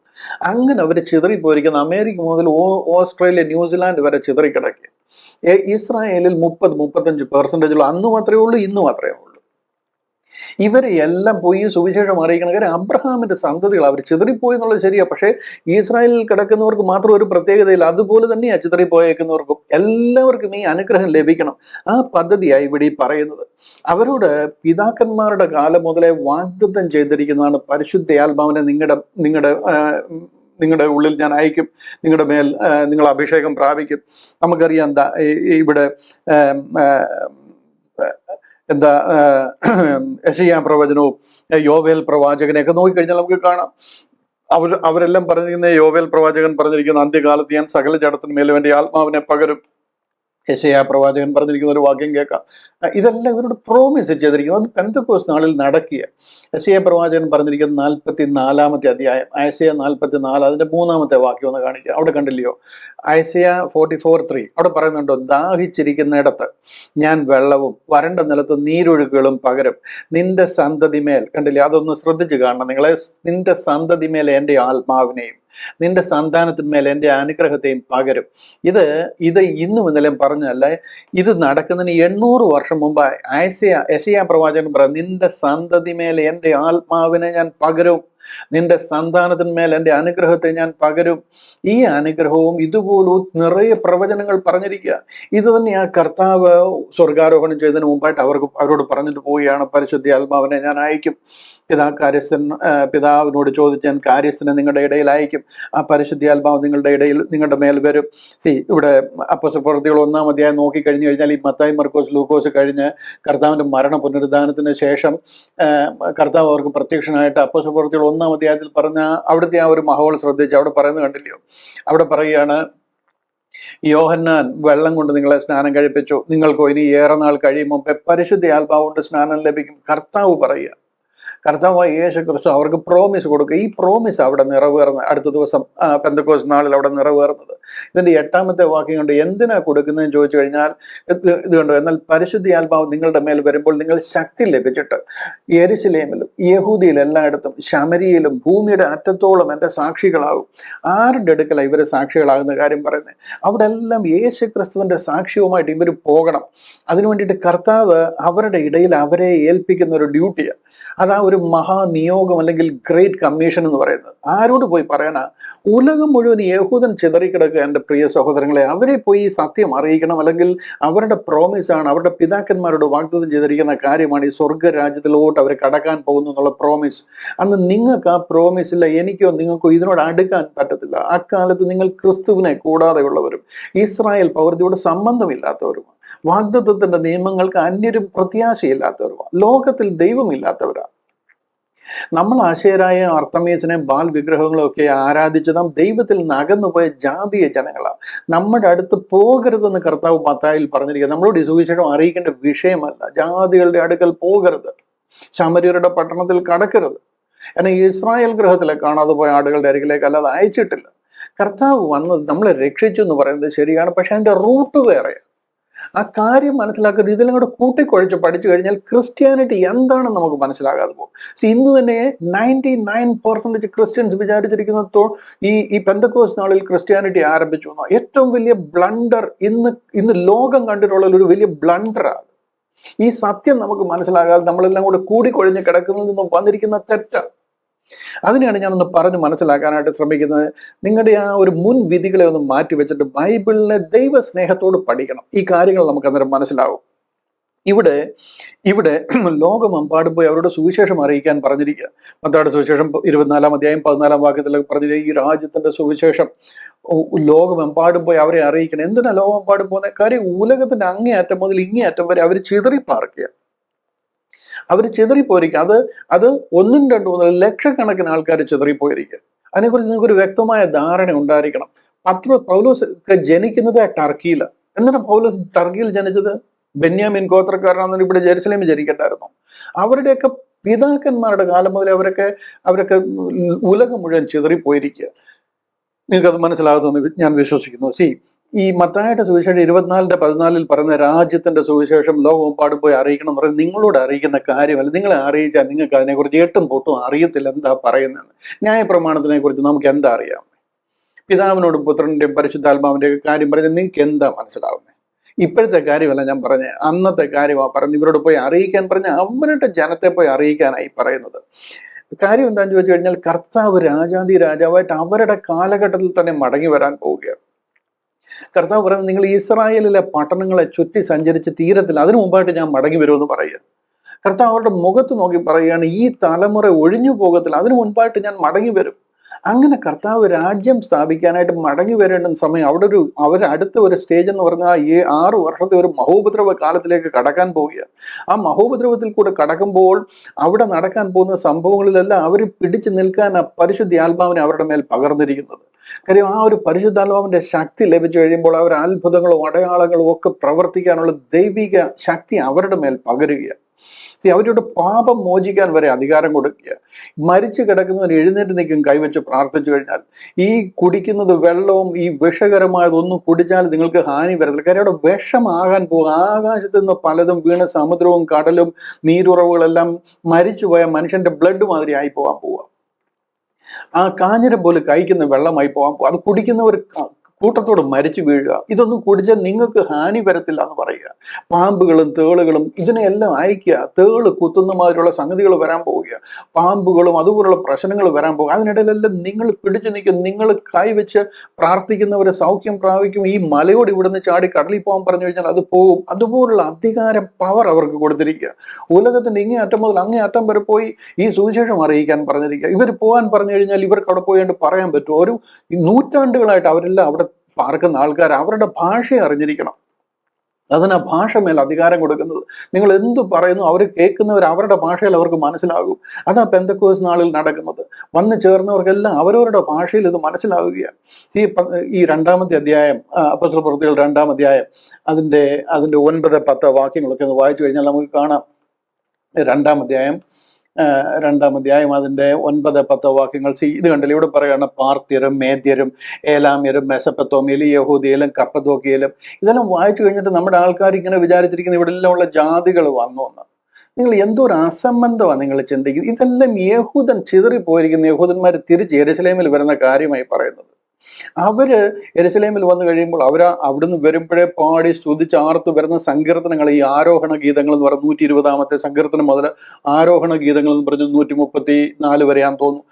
അങ്ങനെ അവർ ചിതറിപ്പോയിരിക്കുന്ന അമേരിക്ക മുതൽ ഓസ്ട്രേലിയ, ന്യൂസിലാൻഡ് വരെ ചിതറിക്കിടക്കുക. ഇസ്രായേലിൽ 30-35% അന്ന് മാത്രമേ ഉള്ളൂ, ഇന്ന് മാത്രമേ ഉള്ളൂ. ഇവരെ എല്ലാം പോയി സുവിശേഷം അറിയിക്കണം. കാര്യം അബ്രഹാമിന്റെ സന്തതികൾ അവർ ചിതറിപ്പോയി എന്നുള്ളത് ശരിയാ. പക്ഷേ ഇസ്രായേലിൽ കിടക്കുന്നവർക്ക് മാത്രം ഒരു പ്രത്യേകതയില്ല. അതുപോലെ തന്നെയാ ചിതറിപ്പോയേക്കുന്നവർക്കും എല്ലാവർക്കും ഈ അനുഗ്രഹം ലഭിക്കണം. ആ പദ്ധതിയായി ഇവിടെ പറയുന്നത്. അവരോട് പിതാക്കന്മാരുടെ കാലം മുതലേ വാഗ്ദത്തം ചെയ്തിരിക്കുന്നതാണ്, പരിശുദ്ധ നിങ്ങളുടെ ഉള്ളിൽ ഞാൻ അയക്കും, നിങ്ങളുടെ മേൽ നിങ്ങൾ അഭിഷേകം പ്രാപിക്കും. നമുക്കറിയാം ഇവിടെ യെശയ്യാ പ്രവചനവും യോവേൽ പ്രവാചകനെയൊക്കെ നോക്കിക്കഴിഞ്ഞാൽ നമുക്ക് കാണാം. അവരെല്ലാം പറഞ്ഞിരിക്കുന്ന, യോവേൽ പ്രവാചകൻ പറഞ്ഞിരിക്കുന്ന, അന്ത്യകാലത്ത് ഞാൻ സകല ജഡത്തിനും മേലും എൻ്റെ ആത്മാവിനെ പകരും. യെശയ്യാ പ്രവാചകൻ പറഞ്ഞിരിക്കുന്ന ഒരു വാക്യം കേൾക്കാം. ഇതെല്ലാം ഇവരോട് പ്രോമിസ് ചെയ്തിരിക്കുന്നത് പെന്തക്കോസ്ത് നാളിൽ നടക്കുക. യെശയ്യാ പ്രവാചകൻ പറഞ്ഞിരിക്കുന്ന 44-ാമത്തെ അധ്യായം, ഐസയ്യാ 44 അതിന്റെ 3-ാമത്തെ വാക്യം ഒന്ന് കാണിക്കുക. അവിടെ കണ്ടില്ലയോ? ഐസയ്യാ 44:3 അവിടെ പറയുന്നുണ്ടോ, ദാഹിച്ചിരിക്കുന്നിടത്ത് ഞാൻ വെള്ളവും വരണ്ട നിലത്ത് നീരൊഴുക്കുകളും പകരും. നിന്റെ സന്തതിമേൽ, കണ്ടില്ലേ? അതൊന്ന് ശ്രദ്ധിച്ച് കാണണം നിങ്ങളെ. നിന്റെ സന്തതിമേൽ എൻ്റെ ആത്മാവിനെയും നിന്റെ സന്താനത്തിന്മേൽ എൻ്റെ അനുഗ്രഹത്തെയും പകരും. ഇത് ഇത് ഇന്നും ഇന്നലെയും പറഞ്ഞതല്ല, ഇത് നടക്കുന്നതിന് 800 വർഷം മുമ്പ് യെശയ്യാ പ്രവാചകൻ പറഞ്ഞു, നിന്റെ സന്തതി മേൽ എൻ്റെ ആത്മാവിനെ ഞാൻ പകരും, നിന്റെ സന്താനത്തിന്മേൽ എൻ്റെ അനുഗ്രഹത്തെ ഞാൻ പകരും. ഈ അനുഗ്രഹവും ഇതുപോലും നിറയെ പ്രവചനങ്ങൾ പറഞ്ഞിരിക്കുക. ഇത് തന്നെ ആ കർത്താവ് സ്വർഗാരോഹണം ചെയ്തതിന് മുമ്പായിട്ട് അവരോട് പറഞ്ഞിട്ട് പോവുകയാണ്, പരിശുദ്ധ ആത്മാവിനെ ഞാൻ അയക്കും. പിതാവിനോട് ചോദിച്ച് ഞാൻ കാര്യസ്ഥനെ നിങ്ങളുടെ ഇടയിൽ അയക്കും, ആ പരിശുദ്ധാത്മാവ് നിങ്ങളുടെ മേൽ വരും. ഇവിടെ അപ്പോസ്തലപ്രവൃത്തികൾ 1-ാം അധ്യായം നോക്കിക്കഴിഞ്ഞു കഴിഞ്ഞാൽ ഈ മത്തായി, മർക്കോസ്, ലൂക്കോസ് കഴിഞ്ഞ് കർത്താവിന്റെ മരണ പുനരുദ്ധാനത്തിന് ശേഷം കർത്താവ് അവർക്ക് പ്രത്യക്ഷനായിട്ട് അപ്പോസ്തലപ്രവൃത്തികൾ 1-ാം അധ്യായത്തിൽ പറഞ്ഞ അവിടുത്തെ ആ ഒരു മഹോൾ ശ്രദ്ധിച്ച് അവിടെ പറയുന്നത് കണ്ടില്ലയോ? അവിടെ പറയുകയാണ്, യോഹന്നാൻ വെള്ളം കൊണ്ട് നിങ്ങളെ സ്നാനം കഴിപ്പിച്ചു, നിങ്ങൾക്കോ ഇനി ഏറെ നാൾ കഴിയുമ്പോൾ പരിശുദ്ധ ആത്മാവ് കൊണ്ട് സ്നാനം ലഭിക്കും. കർത്താവ് പറയുക, കർത്താവായ യേശു ക്രിസ്തു അവർക്ക് പ്രോമിസ് കൊടുക്കുക. ഈ പ്രോമിസ് അവിടെ നിറവേറുന്നത് അടുത്ത ദിവസം പെന്തക്കോസ്ത് നാളിൽ അവിടെ നിറവേറുന്നത്. ഇതിന്റെ 8-ാമത്തെ വാക്യം കൊണ്ട് എന്തിനാ കൊടുക്കുന്നതെന്ന് ചോദിച്ചു കഴിഞ്ഞാൽ ഇത് കണ്ടോ, എന്നാൽ പരിശുദ്ധാത്മാവ് നിങ്ങളുടെ മേൽ വരുമ്പോൾ നിങ്ങൾ ശക്തി ലഭിച്ചിട്ട് യെരുശലേമിലും യഹൂദിയിൽ എല്ലായിടത്തും ശമരിയിലും ഭൂമിയുടെ അറ്റത്തോളം എൻ്റെ സാക്ഷികളാകും. ആരുടെ അടുക്കല ഇവര് സാക്ഷികളാകുന്ന കാര്യം പറയുന്നത്? അവിടെ എല്ലാം യേശു ക്രിസ്തുവിന്റെ സാക്ഷ്യവുമായിട്ട് ഇവർ പോകണം. അതിനു വേണ്ടിയിട്ട് കർത്താവ് അവരുടെ ഇടയിൽ അവരെ ഏൽപ്പിക്കുന്ന ഒരു ഡ്യൂട്ടിയാണ്. അതാ ഒരു മഹാനിയോഗം അല്ലെങ്കിൽ ഗ്രേറ്റ് കമ്മീഷൻ എന്ന് പറയുന്നത്. ആരോട് പോയി പറയാനാ? ഉലകം മുഴുവൻ യഹൂദൻ ചിതറിക്കിടക്കുക എൻ്റെ പ്രിയ സഹോദരങ്ങളെ. അവരെ പോയി സത്യം അറിയിക്കണം. അല്ലെങ്കിൽ അവരുടെ പ്രോമിസാണ്, അവരുടെ പിതാക്കന്മാരോട് വാഗ്ദത്തം ചെയ്തിരിക്കുന്ന കാര്യമാണ് ഈ സ്വർഗരാജ്യത്തിലോട്ട് അവർ കടക്കാൻ പോകുന്നു എന്നുള്ള പ്രോമിസ്. അന്ന് നിങ്ങൾക്ക് ആ പ്രോമിസ് ഇല്ല, എനിക്കോ നിങ്ങൾക്കോ ഇതിനോട് അടുക്കാൻ പറ്റത്തില്ല. അക്കാലത്ത് നിങ്ങൾ ക്രിസ്തുവിനെ കൂടാതെയുള്ളവരും ഇസ്രായേൽ പൗരതയോട് സംബന്ധമില്ലാത്തവരും വാഗ്ദത്തത്തിന്റെ നിയമങ്ങൾക്ക് അന്യരും പ്രത്യാശയില്ലാത്തവരുമാണ്, ലോകത്തിൽ ദൈവമില്ലാത്തവരാണ്. നമ്മൾ ആശയരായ അർത്തമീസിനെ ബാൽ വിഗ്രഹങ്ങളും ഒക്കെ ആരാധിച്ച് നാം ദൈവത്തിൽ നിന്ന് അകന്നുപോയ ജാതീയ ജനങ്ങളാണ്. നമ്മുടെ അടുത്ത് പോകരുതെന്ന് കർത്താവ് മത്തായിൽ പറഞ്ഞിരിക്കുക. നമ്മളോട് ഈ സുവിശേഷം അറിയിക്കേണ്ട വിഷയമല്ല. ജാതികളുടെ അടുക്കൽ പോകരുത്, ശമര്യരുടെ പട്ടണത്തിൽ കടക്കരുത്. എന്നാൽ ഇസ്രായേൽ ഗൃഹത്തിലെ കാണാതെ പോയ ആടുകളുടെ അരികിലേക്ക് അല്ലാതെ അയച്ചിട്ടില്ല. കർത്താവ് വന്നത് നമ്മളെ രക്ഷിച്ചു എന്ന് പറയുന്നത് ശരിയാണ്, പക്ഷെ അതിന്റെ റൂട്ട് വേറെയാണ്. ആ കാര്യം മനസ്സിലാക്കുന്നത് ഇതെല്ലാം കൂടെ കൂട്ടിക്കുഴച്ച് പഠിച്ചു കഴിഞ്ഞാൽ ക്രിസ്ത്യാനിറ്റി എന്താണെന്ന് നമുക്ക് മനസ്സിലാകാതെ പോകും. ഇന്ന് തന്നെ 99% ക്രിസ്ത്യൻസ് വിചാരിച്ചിരിക്കുന്നത് ഈ പെന്തക്കോസ്ത് നാളിൽ ക്രിസ്ത്യാനിറ്റി ആരംഭിച്ചു എന്നോ. ഏറ്റവും വലിയ ബ്ലണ്ടർ ഇന്ന് ലോകം കണ്ടിട്ടുള്ള ഒരു വലിയ ബ്ലണ്ടറാണ്. ഈ സത്യം നമുക്ക് മനസ്സിലാകാതെ നമ്മളെല്ലാം കൂടെ കൂടിക്കൊഴിഞ്ഞ് കിടക്കുന്നതിൽ നിന്നും വന്നിരിക്കുന്ന തെറ്റാണ്. അതിനെയാണ് ഞാനൊന്ന് പറഞ്ഞ് മനസ്സിലാക്കാനായിട്ട് ശ്രമിക്കുന്നത്. നിങ്ങളുടെ ആ ഒരു മുൻവിധികളെ ഒന്ന് മാറ്റി വെച്ചിട്ട് ബൈബിളിനെ ദൈവ സ്നേഹത്തോട് പഠിക്കണം. ഈ കാര്യങ്ങൾ നമുക്ക് അന്നേരം മനസ്സിലാവും. ഇവിടെ ലോകമെമ്പാടും പോയി അവരുടെ സുവിശേഷം അറിയിക്കാൻ പറഞ്ഞിരിക്കുക. മത്തായിയുടെ സുവിശേഷം 24-ാം അധ്യായം 14-ാം വാക്യത്തിലൊക്കെ പറഞ്ഞിരിക്കുക, ഈ രാജ്യത്തിന്റെ സുവിശേഷം ലോകമെമ്പാടും പോയി അവരെ അറിയിക്കണം. എന്തിനാ ലോകമെമ്പാടും പോകുന്ന കാര്യം? ഉലകത്തിന്റെ അങ്ങേയറ്റം മുതൽ ഇങ്ങേയറ്റം വരെ അവർ ചിതറിപ്പാർക്കുക, അവർ ചിതറിപ്പോയിരിക്കുക. അത് 1-2 ലക്ഷക്കണക്കിന് ആൾക്കാർ ചിതറിപ്പോയിരിക്കുക. അതിനെക്കുറിച്ച് നിങ്ങൾക്കൊരു വ്യക്തമായ ധാരണ ഉണ്ടായിരിക്കണം. പൗലോസ് ജനിക്കുന്നത് ടർക്കിയിലാണ്. എന്നിട്ട് പൗലോസ് ടർക്കിയിൽ ജനിച്ചത് ബെന്യാമിൻ ഗോത്രക്കാരനാണെന്ന് ഇവിടെ ജെറുസലേമിൽ ജനിക്കണ്ടായിരുന്നു. അവരുടെയൊക്കെ പിതാക്കന്മാരുടെ കാലം മുതൽ അവരൊക്കെ ഉലകം മുഴുവൻ ചിതറിപ്പോയിരിക്കുക. നിങ്ങൾക്കത് മനസ്സിലാകുമെന്ന് ഞാൻ വിശ്വസിക്കുന്നു. ഈ മത്തായിയുടെ സുവിശേഷം 24-14 പറയുന്ന രാജ്യത്തിന്റെ സുവിശേഷം ലോകമെമ്പാടും പോയി അറിയിക്കണം എന്ന് പറയുന്നത് നിങ്ങളോട് അറിയിക്കുന്ന കാര്യമല്ല. നിങ്ങളെ അറിയിച്ചാൽ നിങ്ങൾക്ക് അതിനെക്കുറിച്ച് 8 പൊട്ടും അറിയത്തില്ല എന്താ പറയുന്നതെന്ന്. ന്യായപ്രമാണത്തിനെ കുറിച്ച് നമുക്ക് എന്താ അറിയാം? പിതാവിനോടും പുത്രന്റെയും പരിശുദ്ധാത്മാവിന്റെയും കാര്യം പറഞ്ഞാൽ നിങ്ങൾക്ക് എന്താ മനസ്സിലാവുന്നത്? ഇപ്പോഴത്തെ കാര്യമല്ല ഞാൻ പറഞ്ഞ, അന്നത്തെ കാര്യമാണ് പറഞ്ഞ് ഇവരോട് പോയി അറിയിക്കാൻ പറഞ്ഞ അവരുടെ ജനത്തെ പോയി അറിയിക്കാനായി പറയുന്നത്. കാര്യം എന്താണെന്ന് ചോദിച്ചു കഴിഞ്ഞാൽ കർത്താവ് രാജാതി രാജാവായിട്ട് അവരുടെ കാലഘട്ടത്തിൽ തന്നെ മടങ്ങി വരാൻ പോവുകയാണ്. കർത്താവ് പറയുന്നത്, നിങ്ങൾ ഇസ്രായേലിലെ പട്ടണങ്ങളെ ചുറ്റി സഞ്ചരിച്ച് തീരത്തിൽ അതിനു മുമ്പായിട്ട് ഞാൻ മടങ്ങി വരുമെന്ന് പറയുക. കർത്താവ് അവരുടെ മുഖത്ത് നോക്കി പറയുകയാണ്, ഈ തലമുറ ഒഴിഞ്ഞു പോകത്തില്ല, അതിനു മുൻപായിട്ട് ഞാൻ മടങ്ങി വരും. അങ്ങനെ കർത്താവ് രാജ്യം സ്ഥാപിക്കാനായിട്ട് മടങ്ങി വരേണ്ടുന്ന സമയം അവിടെ അടുത്ത ഒരു സ്റ്റേജ് എന്ന് പറഞ്ഞാൽ 6 വർഷത്തെ ഒരു മഹോപദ്രവ കാലത്തിലേക്ക് കടക്കാൻ പോവുകയാണ്. ആ മഹോപദ്രവത്തിൽ കൂടെ കടക്കുമ്പോൾ അവിടെ നടക്കാൻ പോകുന്ന സംഭവങ്ങളിലെല്ലാം അവർ പിടിച്ചു നിൽക്കാൻ ആ പരിശുദ്ധ ആത്മാവിനെ അവരുടെ മേൽ പകർന്നിരിക്കുന്നത്. കാര്യം ആ ഒരു പരിശുദ്ധാത്മാവിന്റെ ശക്തി ലഭിച്ചു കഴിയുമ്പോൾ അവർ അത്ഭുതങ്ങളും അടയാളങ്ങളും ഒക്കെ പ്രവർത്തിക്കാനുള്ള ദൈവിക ശക്തി അവരുടെ മേൽ പകരുകയാണ്. അവരുടെ പാപം മോചിക്കാൻ വരെ അധികാരം കൊടുക്കുക. മരിച്ചു കിടക്കുന്നവർ എഴുന്നേറ്റ് നിൽക്കും കൈവച്ച് പ്രാർത്ഥിച്ചു കഴിഞ്ഞാൽ. ഈ കുടിക്കുന്നത് വെള്ളവും ഈ വിഷകരമായതൊന്നും കുടിച്ചാൽ നിങ്ങൾക്ക് ഹാനി വരത്തില്ല. കാര്യം അവിടെ വിഷമാകാൻ പോകും. ആകാശത്ത് നിന്ന് പലതും വീണ് സമുദ്രവും കടലും നീരുറവുകളെല്ലാം മരിച്ചുപോയ മനുഷ്യന്റെ ബ്ലഡ് മാതിരി ആയി പോകാൻ പോവുക. ആ കാഞ്ഞിരം പോലെ കഴിക്കുന്ന വെള്ളമായി പോകാൻ അത് കുടിക്കുന്നവർ കൂട്ടത്തോട് മരിച്ചു വീഴുക. ഇതൊന്നും കുടിച്ചാൽ നിങ്ങൾക്ക് ഹാനി വരത്തില്ല എന്ന് പറയുക. പാമ്പുകളും തേളുകളും ഇതിനെല്ലാം അയക്കുക. തേള് കുത്തുന്ന മാതിരിയുള്ള സംഗതികൾ വരാൻ പോവുക, പാമ്പുകളും അതുപോലുള്ള പ്രശ്നങ്ങൾ വരാൻ പോകുക. അതിനിടയിലെല്ലാം നിങ്ങൾ പിടിച്ചു നിൽക്കും. നിങ്ങൾ കൈവച്ച് പ്രാർത്ഥിക്കുന്നവരെ സൗഖ്യം പ്രാപിക്കും. ഈ മലയോട് ഇവിടുന്ന് ചാടി കടലിൽ പോകാൻ പറഞ്ഞു കഴിഞ്ഞാൽ അത് പോകും. അതുപോലുള്ള അധികാരം, പവർ അവർക്ക് കൊടുത്തിരിക്കുക. ഉലകത്തിന്റെ ഇങ്ങേ അറ്റം മുതൽ അങ്ങേ അറ്റം വരെ പോയി ഈ സുവിശേഷം അറിയിക്കാൻ പറഞ്ഞിരിക്കുക. ഇവർ പോകാൻ പറഞ്ഞു കഴിഞ്ഞാൽ ഇവർക്ക് അവിടെ പോയിട്ട് പറയാൻ പറ്റും. ഒരു നൂറ്റാണ്ടുകളായിട്ട് അവരെല്ലാം അവിടെ പാർക്കുന്ന ആൾക്കാർ അവരുടെ ഭാഷ അറിഞ്ഞിരിക്കണം. അതിനാ ഭാഷ മേൽ അധികാരം കൊടുക്കുന്നത്. നിങ്ങൾ എന്ത് പറയുന്നു അവർ കേൾക്കുന്നവർ അവരുടെ ഭാഷയിൽ അവർക്ക് മനസ്സിലാകും. അതാ പെന്തക്കോസ്ത് നാളിൽ നടക്കുന്നത്. വന്നു ചേർന്നവർക്കെല്ലാം അവരവരുടെ ഭാഷയിൽ ഇത് മനസ്സിലാകുകയാണ്. ഈ രണ്ടാമത്തെ അധ്യായം, അപ്പോസ്തല പ്രവൃത്തികൾ 2-ാം അധ്യായം, അതിന്റെ 9-10 വാക്യങ്ങളൊക്കെ ഒന്ന് വായിച്ചു കഴിഞ്ഞാൽ നമുക്ക് കാണാം. 2-ാം അധ്യായം അതിന്റെ 9-10 വാക്യങ്ങൾ. ഇത് കണ്ടില്ല, ഇവിടെ പറയുകയാണ് പാർത്യരും മേദ്യരും ഏലാമ്യരും മെസപ്പത്തോമിയയിലും യഹൂദിയയിലും കപ്പദോക്കിയയിലും. ഇതെല്ലാം വായിച്ചു കഴിഞ്ഞിട്ട് നമ്മുടെ ആൾക്കാർ ഇങ്ങനെ വിചാരിച്ചിരിക്കുന്നത് ഇവിടെ എല്ലാം ഉള്ള ജാതികൾ വന്നു എന്ന്. നിങ്ങൾ എന്തോ ഒരു അസംബന്ധമാണ് നിങ്ങൾ ചിന്തിക്കുന്നത്. ഇതെല്ലാം യഹൂദൻ ചിതറിപ്പോയിരിക്കുന്ന യഹൂദന്മാർ തിരിച്ച് യെരുശലേമിൽ വരുന്ന കാര്യമായി പറയുന്നത്. അവര് യെരുശലേമിൽ വന്നു കഴിയുമ്പോൾ അവിടുന്ന് വരുമ്പോഴേ പാടി സ്തുതിച്ച് ആർത്ത് വരുന്ന സങ്കീർത്തനങ്ങൾ, ഈ ആരോഹണ ഗീതങ്ങൾ എന്ന് പറഞ്ഞ 120-ാമത്തെ സങ്കീർത്തനം മുതൽ ആരോഹണ ഗീതങ്ങൾ എന്ന് പറഞ്ഞ് 134 വരെയാന്ന് തോന്നുന്നു.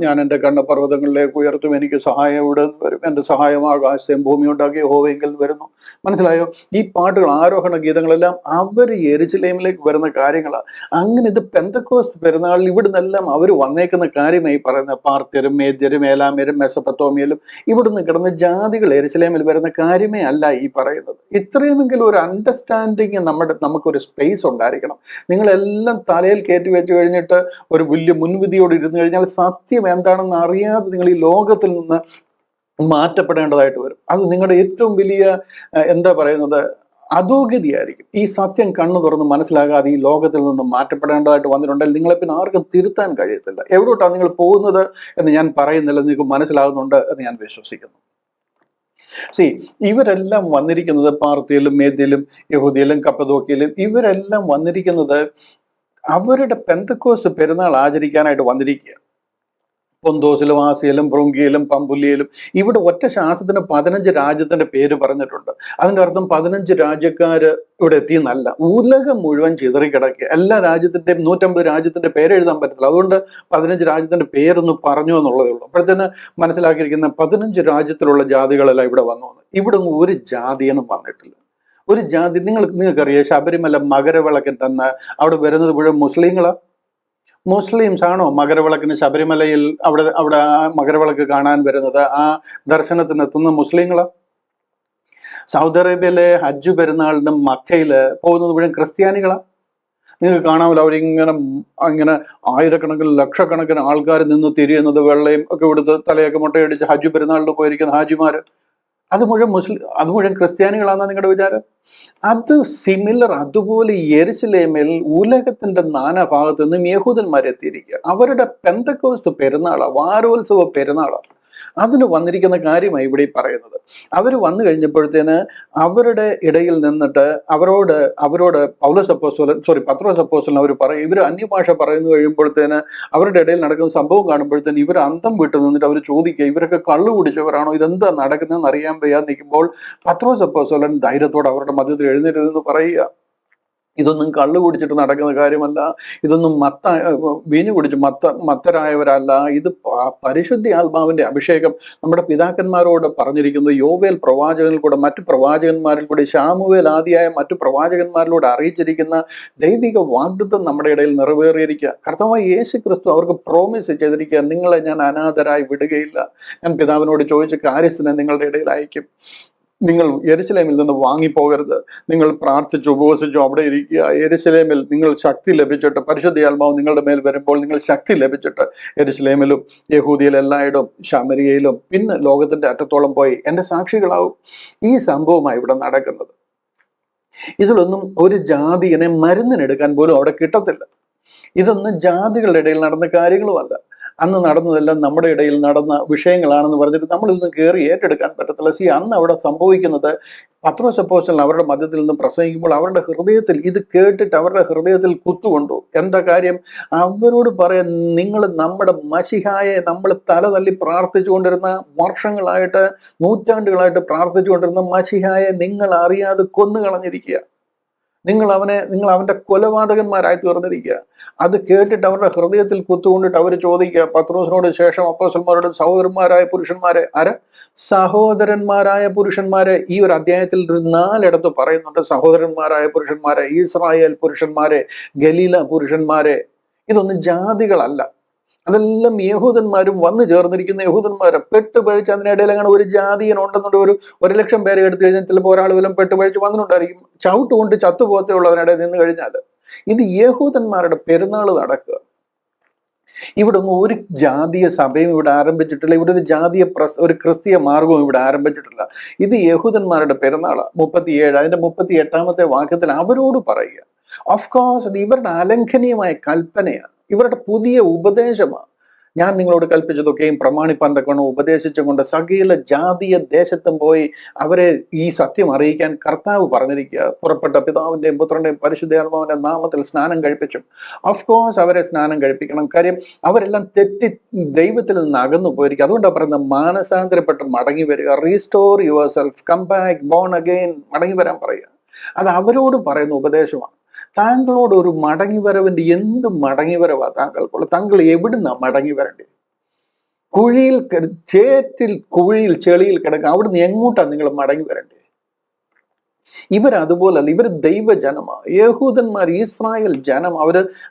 ഞാൻ എൻ്റെ കണ്ണ് പർവ്വതങ്ങളിലേക്ക് ഉയർത്തും, എനിക്ക് സഹായം ഇവിടെ നിന്ന് വരും, എൻ്റെ സഹായം ആകാശത്തെയും ഭൂമി ഉണ്ടാക്കിയ യഹോവയെങ്കിൽ വരുന്നു. മനസ്സിലായോ? ഈ പാട്ടുകൾ, ആരോഹണ ഗീതങ്ങളെല്ലാം അവർ യെരുശലേമിലേക്ക് വരുന്ന കാര്യങ്ങളാണ്. അങ്ങനെ ഇത് പെന്തക്കോസ്ത് പെരുന്നാളിൽ ഇവിടുന്നെല്ലാം അവർ വന്നേക്കുന്ന കാര്യമായി പറയുന്നത്. പാർത്യരും മേദ്യരും ഏലാമ്യരും മെസപ്പത്തോമിയയിലും ഇവിടുന്ന് കിടന്ന ജാതികൾ യെരുശലേമിൽ വരുന്ന കാര്യമേ അല്ല ഈ പറയുന്നത്. ഇത്രയുമെങ്കിലും ഒരു അണ്ടർസ്റ്റാൻഡിങ് നമുക്കൊരു സ്പേസ് ഉണ്ടായിരിക്കണം. നിങ്ങളെല്ലാം തലയിൽ കയറ്റി വെച്ച് കഴിഞ്ഞിട്ട് ഒരു വലിയ മുൻവിധിയോട് ഇരുന്ന് കഴിഞ്ഞാൽ സത്യം എന്താണെന്ന് അറിയാതെ നിങ്ങൾ ഈ ലോകത്തിൽ നിന്ന് മാറ്റപ്പെടേണ്ടതായിട്ട് വരും. അത് നിങ്ങളുടെ ഏറ്റവും വലിയ എന്താ പറയുന്നത് അധോഗതിയായിരിക്കും. ഈ സത്യം കണ്ണു തുറന്ന് മനസ്സിലാകാതെ ഈ ലോകത്തിൽ നിന്ന് മാറ്റപ്പെടേണ്ടതായിട്ട് വന്നിട്ടുണ്ടെങ്കിൽ നിങ്ങളെ പിന്നെ ആർക്കും തിരുത്താൻ കഴിയത്തില്ല. എവിടോട്ടാണ് നിങ്ങൾ പോകുന്നത് എന്ന് ഞാൻ പറയുന്നില്ല, നിങ്ങൾക്ക് മനസ്സിലാകുന്നുണ്ട് എന്ന് ഞാൻ വിശ്വസിക്കുന്നു. ഇവരെല്ലാം വന്നിരിക്കുന്നത് പാർത്തിയിലും മേദ്യയിലും യഹൂദിയിലും കപ്പദോക്കിയിലും. ഇവരെല്ലാം വന്നിരിക്കുന്നത് അവരുടെ പെന്തക്കോസ്ത് പെരുന്നാൾ ആചരിക്കാനായിട്ട് വന്നിരിക്കുക. പൊന്തോസിലും ആസിയയിലും ഫ്രുങ്കിയിലും പമ്പുല്യയിലും. ഇവിടെ ഒറ്റ ശാസ്ത്രത്തിന് 15 രാജ്യത്തിന്റെ പേര് പറഞ്ഞിട്ടുണ്ട്. അതിന്റെ അർത്ഥം 15 രാജ്യക്കാര് ഇവിടെ എത്തിയെന്നല്ല. ഉലകം മുഴുവൻ ചിതറിക്കിടക്കുക. എല്ലാ രാജ്യത്തിന്റെയും 150 രാജ്യത്തിന്റെ പേര് എഴുതാൻ പറ്റത്തില്ല. അതുകൊണ്ട് 15 രാജ്യത്തിന്റെ പേരൊന്ന് പറഞ്ഞു എന്നുള്ളതേ ഉള്ളൂ. അപ്പോഴത്തേന് മനസ്സിലാക്കിയിരിക്കുന്ന 15 രാജ്യത്തിലുള്ള ജാതികളെല്ലാം ഇവിടെ വന്നു. ഇവിടെ ഒന്നും ഒരു ജാതിയെന്നും വന്നിട്ടില്ല. ഒരു ജാതി നിങ്ങൾക്കറിയാം, ശബരിമല മകരവിളക്കിൽ തന്നെ അവിടെ വരുന്നത് മുഴുവൻ മുസ്ലിംസ് ആണോ? മകരവിളക്കിന് ശബരിമലയിൽ അവിടെ മകരവിളക്ക് കാണാൻ വരുന്നത്, ആ ദർശനത്തിനെത്തുന്ന മുസ്ലിങ്ങളാ? സൗദി അറേബ്യയിലെ ഹജ്ജ് പെരുന്നാളിനും മക്കയില് പോകുന്നത് മുഴുവൻ ക്രിസ്ത്യാനികളാ? നിങ്ങൾക്ക് കാണാമല്ലോ, അവരിങ്ങനെ ആയിരക്കണക്കിന് ലക്ഷക്കണക്കിന് ആൾക്കാർ നിന്ന് തിരിയുന്നത്, വെള്ളയും ഒക്കെ എടുത്ത് തലയൊക്കെ മുട്ടയടിച്ച് ഹജ്ജ് പെരുന്നാളിൽ പോയിരിക്കുന്ന ഹാജിമാര്, അത് മുഴുവൻ ക്രിസ്ത്യാനികളാണെന്നാ നിങ്ങളുടെ വിചാരം? അത് സിമിലർ. അതുപോലെ യെരുശലേമിൽ ഉലകത്തിന്റെ നാനാഭാഗത്തു നിന്നും യഹൂദന്മാരെത്തിയിരിക്കുക. അവരുടെ പെന്തക്കോസ്ത് പെരുന്നാളാ, വാരോത്സവ പെരുന്നാളാ. അതിന് വന്നിരിക്കുന്ന കാര്യമായി ഇവിടെ പറയുന്നത്. അവർ വന്നു കഴിഞ്ഞപ്പോഴത്തേന് അവരുടെ ഇടയിൽ നിന്നിട്ട് അവരോട് പത്രോസ് അപ്പോസ്തലൻ അവർ പറയും, ഇവർ അന്യഭാഷ പറയുന്നു കഴിയുമ്പോഴത്തേന് അവരുടെ ഇടയിൽ നടക്കുന്ന സംഭവം കാണുമ്പോഴത്തേന് ഇവർ അന്തം വിട്ടു നിന്നിട്ട് അവർ ചോദിക്കുക, ഇവരൊക്കെ കള്ളു കുടിച്ചവരാണോ, ഇതെന്താ നടക്കുന്നതെന്ന് അറിയാൻ വയ്യാതെ നിൽക്കുമ്പോൾ പത്രോസ് അപ്പോസ്തലൻ ധൈര്യത്തോടെ അവരുടെ മധ്യത്തിൽ എഴുന്നേറ്റ് പറയുക, ഇതൊന്നും കള്ളു കുടിച്ചിട്ട് നടക്കുന്ന കാര്യമല്ല, ഇതൊന്നും വീഞ്ഞു കുടിച്ച് മത്തരായവരല്ല, ഇത് പരിശുദ്ധ ആത്മാവിന്റെ അഭിഷേകം നമ്മുടെ പിതാക്കന്മാരോട് പറഞ്ഞിരിക്കുന്നത് യോവേൽ പ്രവാചകനിൽ കൂടെ, മറ്റു പ്രവാചകന്മാരിൽ കൂടെ, ശാമുവേൽ ആദിയായ മറ്റു പ്രവാചകന്മാരിലൂടെ അറിയിച്ചിരിക്കുന്ന ദൈവിക വാഗ്ദത്തം നമ്മുടെ ഇടയിൽ നിറവേറിയിരിക്കുക. കർത്താവായ യേശു ക്രിസ്തു അവർക്ക് പ്രോമിസ് ചെയ്തിരിക്കുക, നിങ്ങളെ ഞാൻ അനാഥരായി വിടുകയില്ല, ഞാൻ പിതാവിനോട് ചോദിച്ച കാര്യസ്ഥനെ നിങ്ങളുടെ ഇടയിൽ അയക്കും, നിങ്ങൾ യെരുശലേമിൽ നിന്ന് വാങ്ങിപ്പോകരുത്, നിങ്ങൾ പ്രാർത്ഥിച്ചു ഉപവസിച്ചു അവിടെ ഇരിക്കുക. യെരുശലേമിൽ നിങ്ങൾ ശക്തി ലഭിച്ചിട്ട്, പരിശുദ്ധ ആത്മാവ് നിങ്ങളുടെ മേൽ വരുമ്പോൾ നിങ്ങൾ ശക്തി ലഭിച്ചിട്ട് യെരുശലേമിലും യഹൂദിയിലും എല്ലായിടും ശമരിയയിലും പിന്നെ ലോകത്തിന്റെ അറ്റത്തോളം പോയി എൻ്റെ സാക്ഷികളാവും. ഈ സംഭവമായി ഇവിടെ നടക്കുന്നത്. ഇതിലൊന്നും ഒരു ജാതിയെ മരുന്നിനെടുക്കാൻ പോലും അവിടെ കിട്ടത്തില്ല. ഇതൊന്നും ജാതികളുടെ ഇടയിൽ നടന്ന കാര്യങ്ങളുമല്ല. അന്ന് നടന്നതെല്ലാം നമ്മുടെ ഇടയിൽ നടന്ന വിഷയങ്ങളാണെന്ന് പറഞ്ഞിട്ട് നമ്മളിതൊന്നും കയറി ഏറ്റെടുക്കാൻ പറ്റത്തില്ല. അന്ന് അവിടെ സംഭവിക്കുന്നത്, പത്രോസ് അപ്പോസ്തലൻ അവരുടെ മധ്യത്തിൽ നിന്ന് പ്രസംഗിക്കുമ്പോൾ അവരുടെ ഹൃദയത്തിൽ ഇത് കേട്ടിട്ട് അവരുടെ ഹൃദയത്തിൽ കുത്തുകൊണ്ടു. എന്താ കാര്യം? അവരോട് പറയാൻ, നിങ്ങൾ നമ്മുടെ മശിഹായെ നമ്മൾ തല തല്ലി പ്രാർത്ഥിച്ചുകൊണ്ടിരുന്ന, വർഷങ്ങളായിട്ട് നൂറ്റാണ്ടുകളായിട്ട് പ്രാർത്ഥിച്ചുകൊണ്ടിരുന്ന മശിഹായെ നിങ്ങൾ അറിയാതെ കൊന്നു കളഞ്ഞിരിക്കുക. നിങ്ങൾ അവന്റെ കൊലപാതകന്മാരായി തീർന്നിരിക്കുക. അത് കേട്ടിട്ട് അവരുടെ ഹൃദയത്തിൽ കുത്തുകൊണ്ടിട്ട് അവർ ചോദിക്കുക, പത്രോസിനോട് ശേഷം അപ്പോസ്തലന്മാരോട്, സഹോദരന്മാരായ പുരുഷന്മാരെ, സഹോദരന്മാരായ പുരുഷന്മാരെ. ഈ ഒരു അധ്യായത്തിൽ 4 പറയുന്നുണ്ട്, സഹോദരന്മാരായ പുരുഷന്മാരെ, ഇസ്രായേൽ പുരുഷന്മാരെ, ഗലീല പുരുഷന്മാരെ. ഇതൊന്നും ജാതികളല്ല, അതെല്ലാം യഹൂദന്മാരും വന്നു ചേർന്നിരിക്കുന്ന യഹൂദന്മാരെ. പെട്ടുപഴിച്ച് അതിനിടയിൽ അങ്ങനെ ഒരു ജാതിയൻ ഉണ്ടെന്നുണ്ട്, 1,00,000 പേരെ എടുത്തു കഴിഞ്ഞാൽ ചിലപ്പോൾ ഒരാൾ വല്ലതും പെട്ടുപഴിച്ച് വന്നിട്ടുണ്ടായിരിക്കും. ചവിട്ടുകൊണ്ട് ചത്തുപോകത്തേ ഉള്ളതിനിടയിൽ നിന്ന് കഴിഞ്ഞാൽ. ഇത് യഹൂദന്മാരുടെ പെരുന്നാൾ നടക്കുക. ഇവിടെ ഒന്നും ഒരു ജാതീയ സഭയും ഇവിടെ ആരംഭിച്ചിട്ടില്ല. ഇവിടെ ഒരു ക്രിസ്തീയ മാർഗവും ഇവിടെ ആരംഭിച്ചിട്ടില്ല. ഇത് യഹൂദന്മാരുടെ പെരുന്നാളാണ്. 37 അതിന്റെ 38 വാക്യത്തിൽ അവരോട് പറയുക. ഓഫ് കോഴ്സ് ഇത് ഇവരുടെ അലംഘനീയമായ കൽപ്പനയാണ്, ഇവരുടെ പുതിയ ഉപദേശമാണ്. ഞാൻ നിങ്ങളോട് കൽപ്പിച്ചതൊക്കെയും പ്രമാണിപ്പാൻ തക്കവണ്ണം ഉപദേശിച്ചുകൊണ്ട് സകല ജാതീയ ദേശത്തും പോയി അവരെ ഈ സത്യം അറിയിക്കാൻ കർത്താവ് പറഞ്ഞിരിക്കുക. പുറപ്പെട്ട പിതാവിന്റെയും പുത്രന്റെയും പരിശുദ്ധാത്മാവിന്റെ നാമത്തിൽ സ്നാനം കഴിപ്പിച്ചും. ഓഫ് കോഴ്സ് അവരെ സ്നാനം കഴിപ്പിക്കണം. കാര്യം അവരെല്ലാം തെറ്റി ദൈവത്തിൽ നിന്ന് അകന്നു പോയിരിക്കും. അതുകൊണ്ടാണ് പറയുന്നത്, മാനസാന്തരപ്പെട്ട് മടങ്ങി വരിക. Restore yourself, come back, born again. മടങ്ങി വരാൻ പറയുക. അത് അവരോട് പറയുന്ന ഉപദേശമാണ്. താങ്കളോട് ഒരു മടങ്ങിവരവിന്റെ എന്ത് മടങ്ങിവരവാ താങ്കൾക്കുള്ള? താങ്കൾ എവിടുന്നാ മടങ്ങി വരേണ്ടത്? കുഴിയിൽ ചെളിയിൽ കിടക്കുക. അവിടുന്ന് എങ്ങോട്ടാണ് നിങ്ങൾ മടങ്ങി വരേണ്ടത്? ഇവരതുപോലല്ല. ഇവർ ദൈവജനമാണ്. യഹൂദന്മാർ ഇസ്രായേൽ ജനം.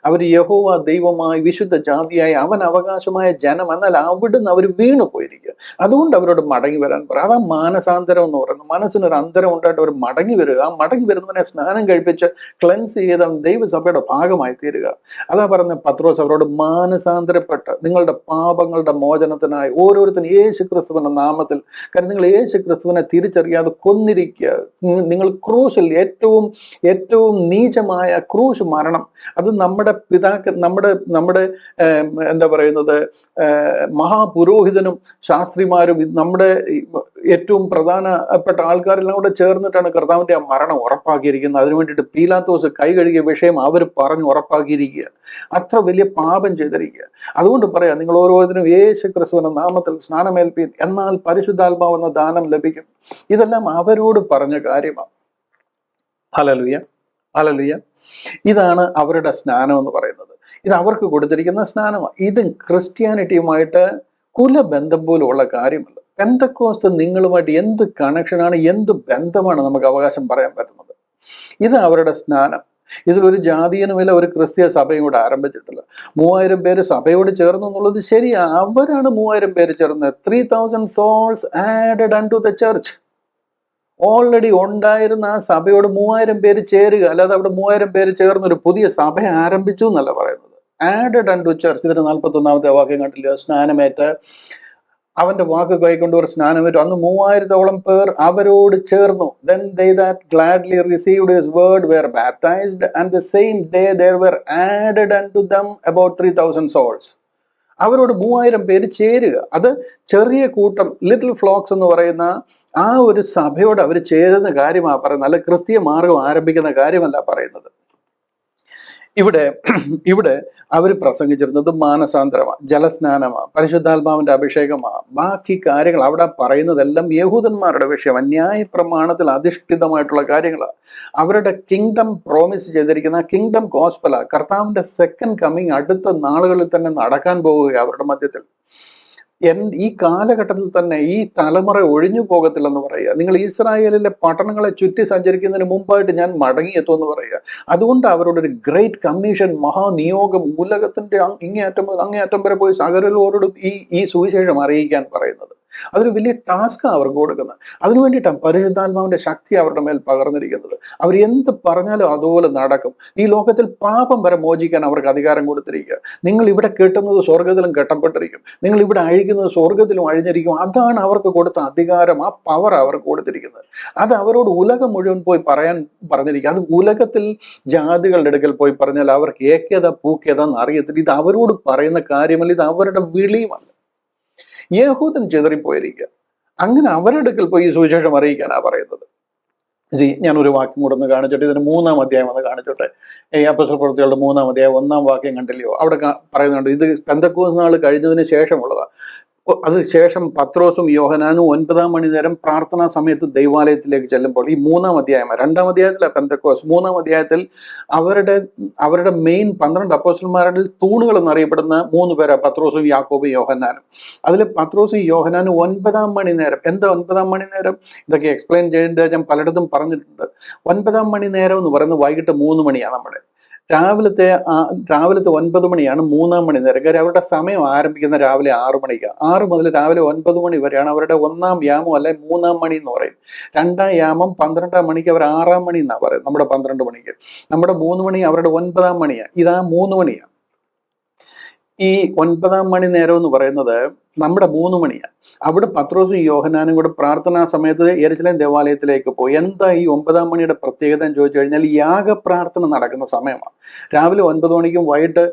അവര് യഹോവ ദൈവമായി, വിശുദ്ധ ജാതിയായി, അവൻ അവകാശമായ ജനം. എന്നാൽ അവിടുന്ന് അവർ വീണു പോയിരിക്കുക. അതുകൊണ്ട് അവരോട് മടങ്ങി വരാൻ പറ. അതാ മാനസാന്തരം എന്ന് പറയുന്നത്. മനസ്സിനൊരു അന്തരം ഉണ്ടായിട്ട് അവർ മടങ്ങി വരിക. ആ മടങ്ങി വരുന്നതിനെ സ്നാനം കഴിപ്പിച്ച് ക്ലെൻസ് ചെയ്ത് ദൈവസഭയുടെ ഭാഗമായി തീരുക. അതാ പറഞ്ഞ പത്രോസ് അവരോട്, മാനസാന്തരപ്പെട്ട് നിങ്ങളുടെ പാപങ്ങളുടെ മോചനത്തിനായി ഓരോരുത്തരും യേശു ക്രിസ്തുവിന്റെ നാമത്തിൽ. കാരണം നിങ്ങൾ യേശു ക്രിസ്തുവിനെ തിരിച്ചറിയാതെ കൊന്നിരിക്കുക. നിങ്ങൾ ക്രൂശിൽ, ഏറ്റവും നീചമായ ക്രൂശ് മരണം, അത് നമ്മുടെ നമ്മുടെ എന്താ പറയുന്നത്, മഹാപുരോഹിതനും ശാസ്ത്രിമാരും നമ്മുടെ ഏറ്റവും പ്രധാനപ്പെട്ട ആൾക്കാരെല്ലാം കൂടെ ചേർന്നിട്ടാണ് കർത്താവിന്റെ ആ മരണം ഉറപ്പാക്കിയിരിക്കുന്നത്. അതിനു വേണ്ടിയിട്ട് പീലാത്തോസ് കൈ കഴുകിയ വിഷയം അവർ പറഞ്ഞ് ഉറപ്പാക്കിയിരിക്കുക. അത്ര വലിയ പാപം ചെയ്തിരിക്കുക. അതുകൊണ്ട് പറയാം, നിങ്ങൾ ഓരോരുത്തരും യേശു ക്രിസ്തുവിന്റെ നാമത്തിൽ സ്നാനമേൽപ്പീൻ, എന്നാൽ പരിശുദ്ധാത്മാവെന്ന ദാനം ലഭിക്കും. ഇതെല്ലാം അവരോട് പറഞ്ഞ കാര്യമാണ്. Hallelujah, hallelujah. ഇതാണ് അവരുടെ സ്നാനം എന്ന് പറയുന്നത്. ഇത് അവർക്ക് കൊടുത്തിരിക്കുന്ന സ്നാനമാണ്. ഇത് ക്രിസ്ത്യാനിറ്റിയുമായിട്ട് കുലബന്ധം പോലും ഉള്ള കാര്യമല്ല. പെന്തക്കോസ്ത് നിങ്ങളുമായിട്ട് എന്ത് കണക്ഷനാണ്, എന്ത് ബന്ധമാണ് നമുക്ക് അവകാശം പറയാൻ പറ്റുന്നത്? ഇത് അവരുടെ സ്നാനം. ഇതിലൊരു ജാതീയനുമില്ല, ഒരു ക്രിസ്തീയ സഭയും കൂടെ ആരംഭിച്ചിട്ടില്ല. 3000 പേര് സഭയോട് ചേർന്നു എന്നുള്ളത് ശരിയാ. അവരാണ് 3000 പേര് ചേർന്നത്. 3000 souls added unto the church. Already ഉണ്ടായിരുന്ന ആ സഭയോട് 3000 പേര് ചേരുക, അല്ലാതെ അവിടെ 3000 പേര് ചേർന്ന് ഒരു പുതിയ സഭ ആരംഭിച്ചു എന്നല്ല പറയുന്നത്. Added unto church. ഇതിന്റെ 41 വാക്യം കണ്ടില്ല? സ്നാനമേറ്റ്, അവന്റെ വാക്ക് കൈക്കൊണ്ട് ഒരു സ്നാനമേറ്റു. അന്ന് 3000ഓളം പേർ അവരോട് ചേർന്നു. Then they that gladly received his word were baptized, and the same day there were added unto them about 3000 souls. അവരോട് 3000 പേര് ചേരുക. അത് ചെറിയ കൂട്ടം, ലിറ്റിൽ ഫ്ലോക്സ് എന്ന് പറയുന്ന ആ ഒരു സഭയോട് അവർ ചേരുന്ന കാര്യമാണ് പറയുന്നത്. അല്ല ക്രിസ്തീയ മാർഗം ആരംഭിക്കുന്ന കാര്യമല്ല പറയുന്നത്. ഇവിടെ അവർ പ്രസംഗിച്ചിരുന്നത് മാനസാന്തരമാണ്, ജലസ്നാനമാണ്, പരിശുദ്ധാത്മാവിന്റെ അഭിഷേകമാണ്. ബാക്കി കാര്യങ്ങൾ അവിടെ പറയുന്നതെല്ലാം യഹൂദന്മാരുടെ വിഷയമാണ്. ന്യായ പ്രമാണത്തിൽ അധിഷ്ഠിതമായിട്ടുള്ള കാര്യങ്ങളാണ്. അവരുടെ കിങ്ഡം പ്രോമിസ് ചെയ്തിരിക്കുന്ന കിങ്ഡം ഗോസ്പലാണ്. കർത്താവിന്റെ സെക്കൻഡ് കമ്മിങ് അടുത്ത നാളുകളിൽ തന്നെ നടക്കാൻ പോവുകയാണ് അവരുടെ മധ്യത്തിൽ. ഈ കാലഘട്ടത്തിൽ തന്നെ ഈ തലമുറ ഒഴിഞ്ഞു പോകത്തില്ലെന്ന് പറയുക. നിങ്ങൾ ഇസ്രായേലിലെ പട്ടണങ്ങളെ ചുറ്റി സഞ്ചരിക്കുന്നതിന് മുമ്പായിട്ട് ഞാൻ മടങ്ങിയെത്തുമെന്ന് പറയുക. അതുകൊണ്ട് അവരോട് ഒരു ഗ്രേറ്റ് കമ്മീഷൻ, മഹാനിയോഗം, ഉലകത്തിന്റെ അങ്ങേയറ്റം വരെ പോയി സകലരോടും ഈ സുവിശേഷം അറിയിക്കാൻ പറയുന്നത്. അതൊരു വലിയ ടാസ്ക്കാണ് അവർക്ക് കൊടുക്കുന്നത്. അതിനു വേണ്ടിയിട്ടാണ് പരിശുദ്ധാത്മാവിന്റെ ശക്തി അവരുടെ മേൽ പകർന്നിരിക്കുന്നത്. അവർ എന്ത് പറഞ്ഞാലും അതുപോലെ നടക്കും. ഈ ലോകത്തിൽ പാപം വരെ മോചിക്കാൻ അവർക്ക് അധികാരം കൊടുത്തിരിക്കുക. നിങ്ങൾ ഇവിടെ കെട്ടുന്നത് സ്വർഗത്തിലും കെട്ടപ്പെട്ടിരിക്കും, നിങ്ങൾ ഇവിടെ അഴിക്കുന്നത് സ്വർഗത്തിലും അഴിഞ്ഞിരിക്കും. അതാണ് അവർക്ക് കൊടുത്ത അധികാരം, ആ പവർ അവർക്ക് കൊടുത്തിരിക്കുന്നത്. അത് അവരോട് ഉലകം മുഴുവൻ പോയി പറയാൻ പറഞ്ഞിരിക്കുക. അത് ഉലകത്തിൽ ജാതികളുടെ അടുക്കൽ പോയി പറഞ്ഞാൽ അവർക്ക് ഏക്യത പൂക്യത എന്ന് അറിയത്തില്ല. ഇത് അവരോട് പറയുന്ന കാര്യമല്ല, ഇത് അവരുടെ വിളിയുമല്ല. യഹൂദൻ ചിതറിപ്പോയിരിക്കുക. അങ്ങനെ അവരുടെ അടുക്കൽ പോയി ഈ സുവിശേഷം അറിയിക്കാനാ പറയുന്നത്. ഞാൻ ഒരു വാക്യം കൂടെ ഒന്ന് കാണിച്ചോട്ടെ. ഇതിന് 3-ാം അധ്യായം ഒന്ന് കാണിച്ചോട്ടെ. ഈ അപ്പോസ്തല പ്രവൃത്തികളുടെ 3-ാം അധ്യായം 1-ാം വാക്യം കണ്ടില്ലയോ? അവിടെ പറയുന്നുണ്ട്, ഇത് പെന്തക്കോസ്ത് നാൾ കഴിഞ്ഞതിന് ശേഷമുള്ളതാ. അത് ശേഷം പത്രോസും യോഹനാനും 9-ാം മണി നേരം പ്രാർത്ഥനാ സമയത്ത് ദൈവാലയത്തിലേക്ക് ചെല്ലുമ്പോൾ, ഈ 3-ാം അധ്യായം, 2-ാം അധ്യായത്തിലെ പെന്തക്കോസ്, 3-ാം അധ്യായത്തിൽ അവരുടെ മെയിൻ 12 അപ്പോസ്റ്റലന്മാരിൽ തൂണുകൾ എന്നറിയപ്പെടുന്ന 3 പേരാ, പത്രോസും യാക്കോബും യോഹന്നാനും. അതിൽ പത്രോസും യോഹന്നാനും 9-ാം മണി നേരം. എന്താ 9-ാം മണി നേരം? ഇതൊക്കെ എക്സ്പ്ലെയിൻ ചെയ്യേണ്ടത് ഞാൻ പലയിടത്തും പറഞ്ഞിട്ടുണ്ട്. 9-ാം മണി നേരം എന്ന് പറയുന്നത് വൈകിട്ട് 3 മണിയാണ്. നമ്മുടെ രാവിലത്തെ 9 മണിയാണ് 3-ാം മണി നേരം. കാര്യം അവരുടെ സമയം ആരംഭിക്കുന്ന രാവിലെ 6 മണിക്കാണ്. 6 മുതൽ രാവിലെ 9 മണി വരെയാണ് അവരുടെ 1-ാം യാമം, അല്ലെ 3-ാം മണി എന്ന് പറയും. 2-ാം യാമം 12-ാം മണിക്ക്, അവർ 6-ാം മണി എന്നാ പറയും. നമ്മുടെ 12 മണിക്ക്, നമ്മുടെ 3 മണി അവരുടെ 9-ാം മണിയാണ്. ഇതാ 3 മണിയാണ്. ഈ 9-ാം മണി നേരം എന്ന് പറയുന്നത് നമ്മുടെ 3 മണിയാണ്. അവിടെ പത്രോസും യോഹന്നാനും കൂടെ പ്രാർത്ഥനാ സമയത്ത് യെരുശലേം ദേവാലയത്തിലേക്ക് പോയി. എന്താ ഈ 9-ാം മണിയുടെ പ്രത്യേകത എന്ന് ചോദിച്ചു കഴിഞ്ഞാൽ, യാഗപ്രാർത്ഥന നടക്കുന്ന സമയമാണ്. രാവിലെ 9 മണിക്കും വൈകിട്ട്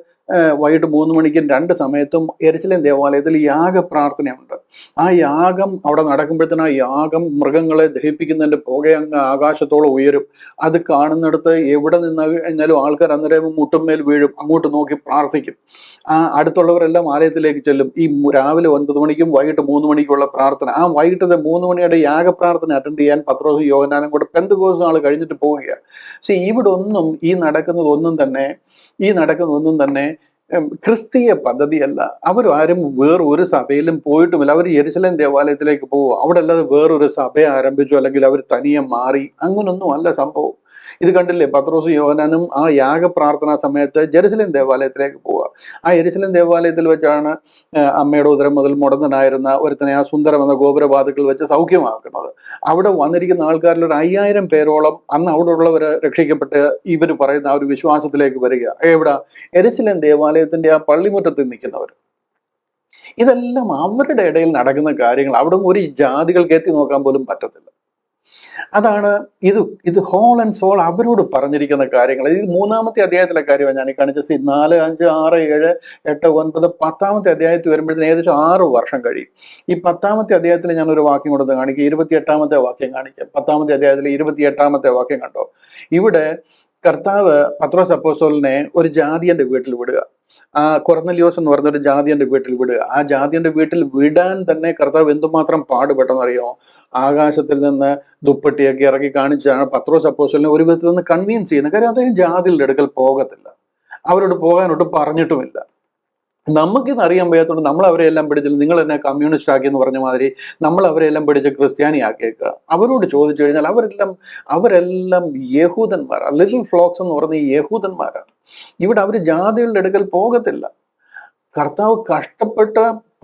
3 മണിക്കും 2 സമയത്തും യെരുശലേം ദേവാലയത്തിൽ യാഗപ്രാർത്ഥനയുണ്ട്. ആ യാഗം അവിടെ നടക്കുമ്പോഴത്തേനും ആ യാഗം മൃഗങ്ങളെ ദഹിപ്പിക്കുന്നതിന്റെ പുക അങ്ങ് ആകാശത്തോളം ഉയരും. അത് കാണുന്നിടത്ത് എവിടെ നിന്ന് കഴിഞ്ഞാലും ആൾക്കാർ അന്നേരം മുട്ടുമേൽ വീഴും, അങ്ങോട്ട് നോക്കി പ്രാർത്ഥിക്കും. അടുത്തുള്ളവരെല്ലാം ആലയത്തിലേക്ക് ചെല്ലും. ഈ രാവിലെ 9 മണിക്കും വൈകിട്ട് 3 മണിക്കുള്ള പ്രാർത്ഥന, ആ വൈകിട്ടത്തെ 3 മണിയുടെ യാഗപ്രാർത്ഥന അറ്റൻഡ് ചെയ്യാൻ പത്രോസും യോഹന്നാനും കൂടെ പെന്തക്കോസ്ത് നാൾ കഴിഞ്ഞിട്ട് പോവുകയാണ്. പക്ഷെ ഇവിടെ ഒന്നും ഈ നടക്കുന്നത് ഒന്നും തന്നെ ക്രിസ്തീയ പദ്ധതിയല്ല. അവരാരും വേറൊരു സഭയിലും പോയിട്ടുമില്ല. അവർ യെരുശലേം ദേവാലയത്തിലേക്ക് പോവുക, അവിടെ അല്ലാതെ വേറൊരു സഭ ആരംഭിച്ചു, അല്ലെങ്കിൽ അവർ തനിയെ മാറി, അങ്ങനൊന്നും അല്ല സംഭവം. ഇത് കണ്ടില്ലേ, പത്രോസും യോഹന്നാനും ആ യാഗപ്രാർത്ഥനാ സമയത്ത് ജെറുസലേം ദേവാലയത്തിലേക്ക് പോവുക. ആ യെരുശലേം ദേവാലയത്തിൽ വെച്ചാണ് അമ്മയുടെ ഉദരം മുതൽ മുടന്തനായിരുന്ന ഒരുത്തനെ ആ സുന്ദരം എന്ന ഗോപുരവാതിക്കൽ വെച്ച് സൗഖ്യമാക്കുന്നത്. അവിടെ വന്നിരിക്കുന്ന ആൾക്കാരിൽ ഒരു 5000 പേരോളം അന്ന് അവിടെ ഉള്ളവര് രക്ഷിക്കപ്പെട്ട് ഇവർ പറയുന്ന ആ ഒരു വിശ്വാസത്തിലേക്ക് വരിക. എവിടെ? യെരുശലേം ദേവാലയത്തിന്റെ ആ പള്ളിമുറ്റത്ത് നിൽക്കുന്നവർ. ഇതെല്ലാം അവരുടെ ഇടയിൽ നടക്കുന്ന കാര്യങ്ങൾ. അവിടെ ഒരു ജാതികൾക്ക് എത്തി നോക്കാൻ പോലും പറ്റത്തില്ല. അതാണ് ഇത് ഹോൾ ആൻഡ് സോൾ അവരോട് പറഞ്ഞിരിക്കുന്ന കാര്യങ്ങൾ. ഇത് 3-ാമത്തെ അധ്യായത്തിലെ കാര്യമാണ് ഞാൻ ഈ കാണിച്ചത്. 4, 5, 6, 7, 8, 9, 10-ാമത്തെ അധ്യായത്തിൽ വരുമ്പോഴത്തേന് ഏകദേശം 6 വർഷം കഴിയും. ഈ 10-ാമത്തെ അധ്യായത്തിൽ ഞാൻ ഒരു വാക്യം കൊടുത്ത് കാണിക്കുക. 28-ാമത്തെ വാക്യം കാണിക്കാം. 10-ാമത്തെ അധ്യായത്തിൽ 28-ാമത്തെ വാക്യം കണ്ടോ? ഇവിടെ കർത്താവ് പത്രോസ് അപ്പോസ്തലനെ ഒരു ജാതിയന്റെ വീട്ടിൽ വിടുക. കൊർന്നലിയോസ് എന്ന് പറഞ്ഞൊരു ജാതിയന്റെ വീട്ടിൽ വിടുക. ആ ജാതിയന്റെ വീട്ടിൽ വിടാൻ തന്നെ കർത്താവ് എന്തുമാത്രം പാടുപെട്ടെന്നറിയോ? ആകാശത്തിൽ നിന്ന് ദുപ്പട്ടിയൊക്കെ ഇറക്കി കാണിച്ചാണ് പത്രോസ് അപ്പോസ്തലനെ ഒരു വിധത്തിൽ നിന്ന് കൺവീൻസ് ചെയ്യുന്നത്. കാര്യം അദ്ദേഹം ജാതികളുടെ അടുക്കൽ പോകത്തില്ല, അവരോട് പോകാനൊട്ട് പറഞ്ഞിട്ടുമില്ല. നമുക്കിത് അറിയാൻ വയ്യാത്തതുകൊണ്ട് നമ്മൾ അവരെല്ലാം പിടിച്ചില്ല, നിങ്ങൾ എന്നെ കമ്മ്യൂണിസ്റ്റ് ആക്കി എന്ന് പറഞ്ഞ മാതിരി നമ്മൾ അവരെല്ലാം പിടിച്ച് ക്രിസ്ത്യാനി ആക്കിയേക്കുക. അവരോട് ചോദിച്ചു കഴിഞ്ഞാൽ അവരെല്ലാം യഹൂദന്മാരാണ്. ലിറ്റിൽ ഫ്ലോക്സ് എന്ന് പറഞ്ഞ ഈ യഹൂദന്മാരാണ്. ഇവിടെ അവർ ജാതികളുടെ അടുക്കൽ പോകത്തില്ല. കർത്താവ്